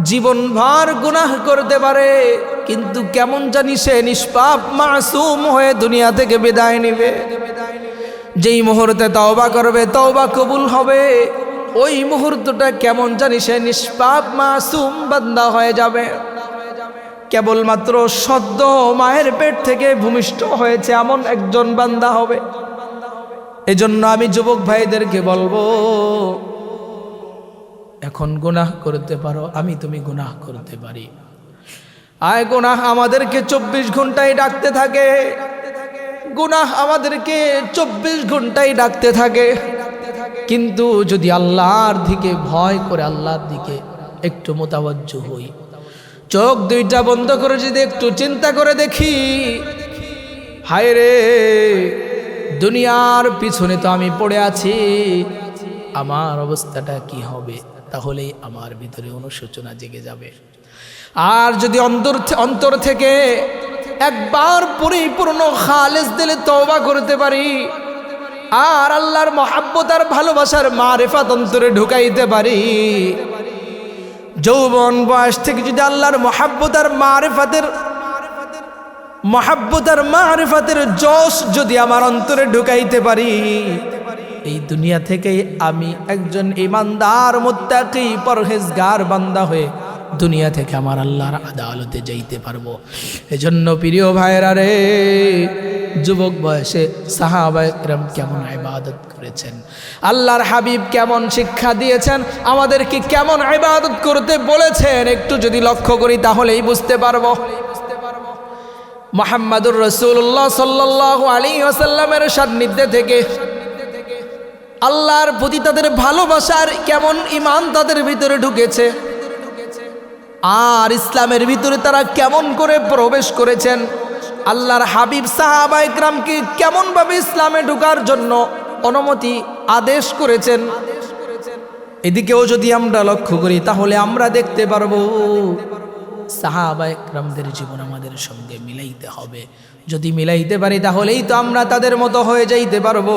জীবন ভর গুনাহ করতে পারে, কিন্তু কেমন জানি সে নিষ্পাপ মাসুম হয়ে দুনিয়া থেকে বিদায় নিবে। যেই মুহূর্তে তওবা করবে, তওবা কবুল হবে, ওই মুহূর্তটা কেমন জানি সে নিষ্পাপ মাসুম বান্দা হয়ে যাবে। কেবলমাত্র সদ্য মায়ের পেট থেকে ভূমিষ্ঠ হয়েছে এমন একজন বান্দা হবে। এজন্য আমি যুবক ভাইদেরকে বলবো, এখন গুনাহ করতে পারো, আমি তুমি গুনাহ করতে পারি। আয় গুনাহ আমাদেরকে 24 ঘন্টায় ডাকতে থাকে, গুনাহ আমাদেরকে 24 ঘন্টায় ডাকতে থাকে। কিন্তু যদি আল্লাহর দিকে ভয় করে, আল্লাহর দিকে একটু মোতাবজ্জো হই, চোখ দুইটা বন্ধ করে যদি একটু চিন্তা করে দেখি, হায় রে দুনিয়ার পিছনে তো আমি পড়ে আছি, আমার অবস্থাটা কি হবে, তাহলেই আমার ভিতরে অনুশোচনা জেগে যাবে। আর যদি অন্তর থেকে একবার পরিপূর্ণ খালেস দিলে তওবা করতে পারি, আর আল্লাহর মহাব্বত আর ভালোবাসার মারিফাত অন্তরে ঢুকাইতে পারি, যৌবন বয়স থেকে যদি আল্লাহর মহাব্বত আর মারিফাতের জোশ যদি আমার অন্তরে ঢুকাইতে পারি, এই দুনিয়া থেকেই আমি একজন ঈমানদার মুত্তাকি পরহেজগার বান্দা হয়ে দুনিয়া থেকে আমার আল্লাহর আদালতে যাইতে পারবো। এজন্য প্রিয় ভাইরা রে, যুবক বয়সে সাহাবায়ে কেরাম কেমন ইবাদত করেছেন, আল্লাহর হাবিব কেমন শিক্ষা দিয়েছেন, আমাদেরকে কেমন ইবাদত করতে বলেছেন, একটু যদি লক্ষ্য করি তাহলেই বুঝতে পারবো। মুহাম্মাদুর রাসূলুল্লাহ সাল্লাল্লাহু আলাইহি ওয়াসাল্লামের সান্নিধ্যে থেকে আল্লাহর প্রতি তাদের ভালোবাসার কেমন ঈমান তাদের ভিতরে ঢুকেছে, আর ইসলামের ভিতরে তারা কেমন করে প্রবেশ করেছেন, আল্লাহর হাবিব সাহাবায়ে কেরামকে কেমন ভাবে ইসলামে ঢোকার জন্য অনুমতি আদেশ করেছেন, এদিকেও যদি আমরা লক্ষ্য করি তাহলে আমরা দেখতে পারবো সাহাবা একরামদের জীবন আমাদের সঙ্গে মিলাইতে হবে। যদি মিলাইতে পারি তাহলেই তো আমরা তাদের মতো হয়ে যাইতে পারবো।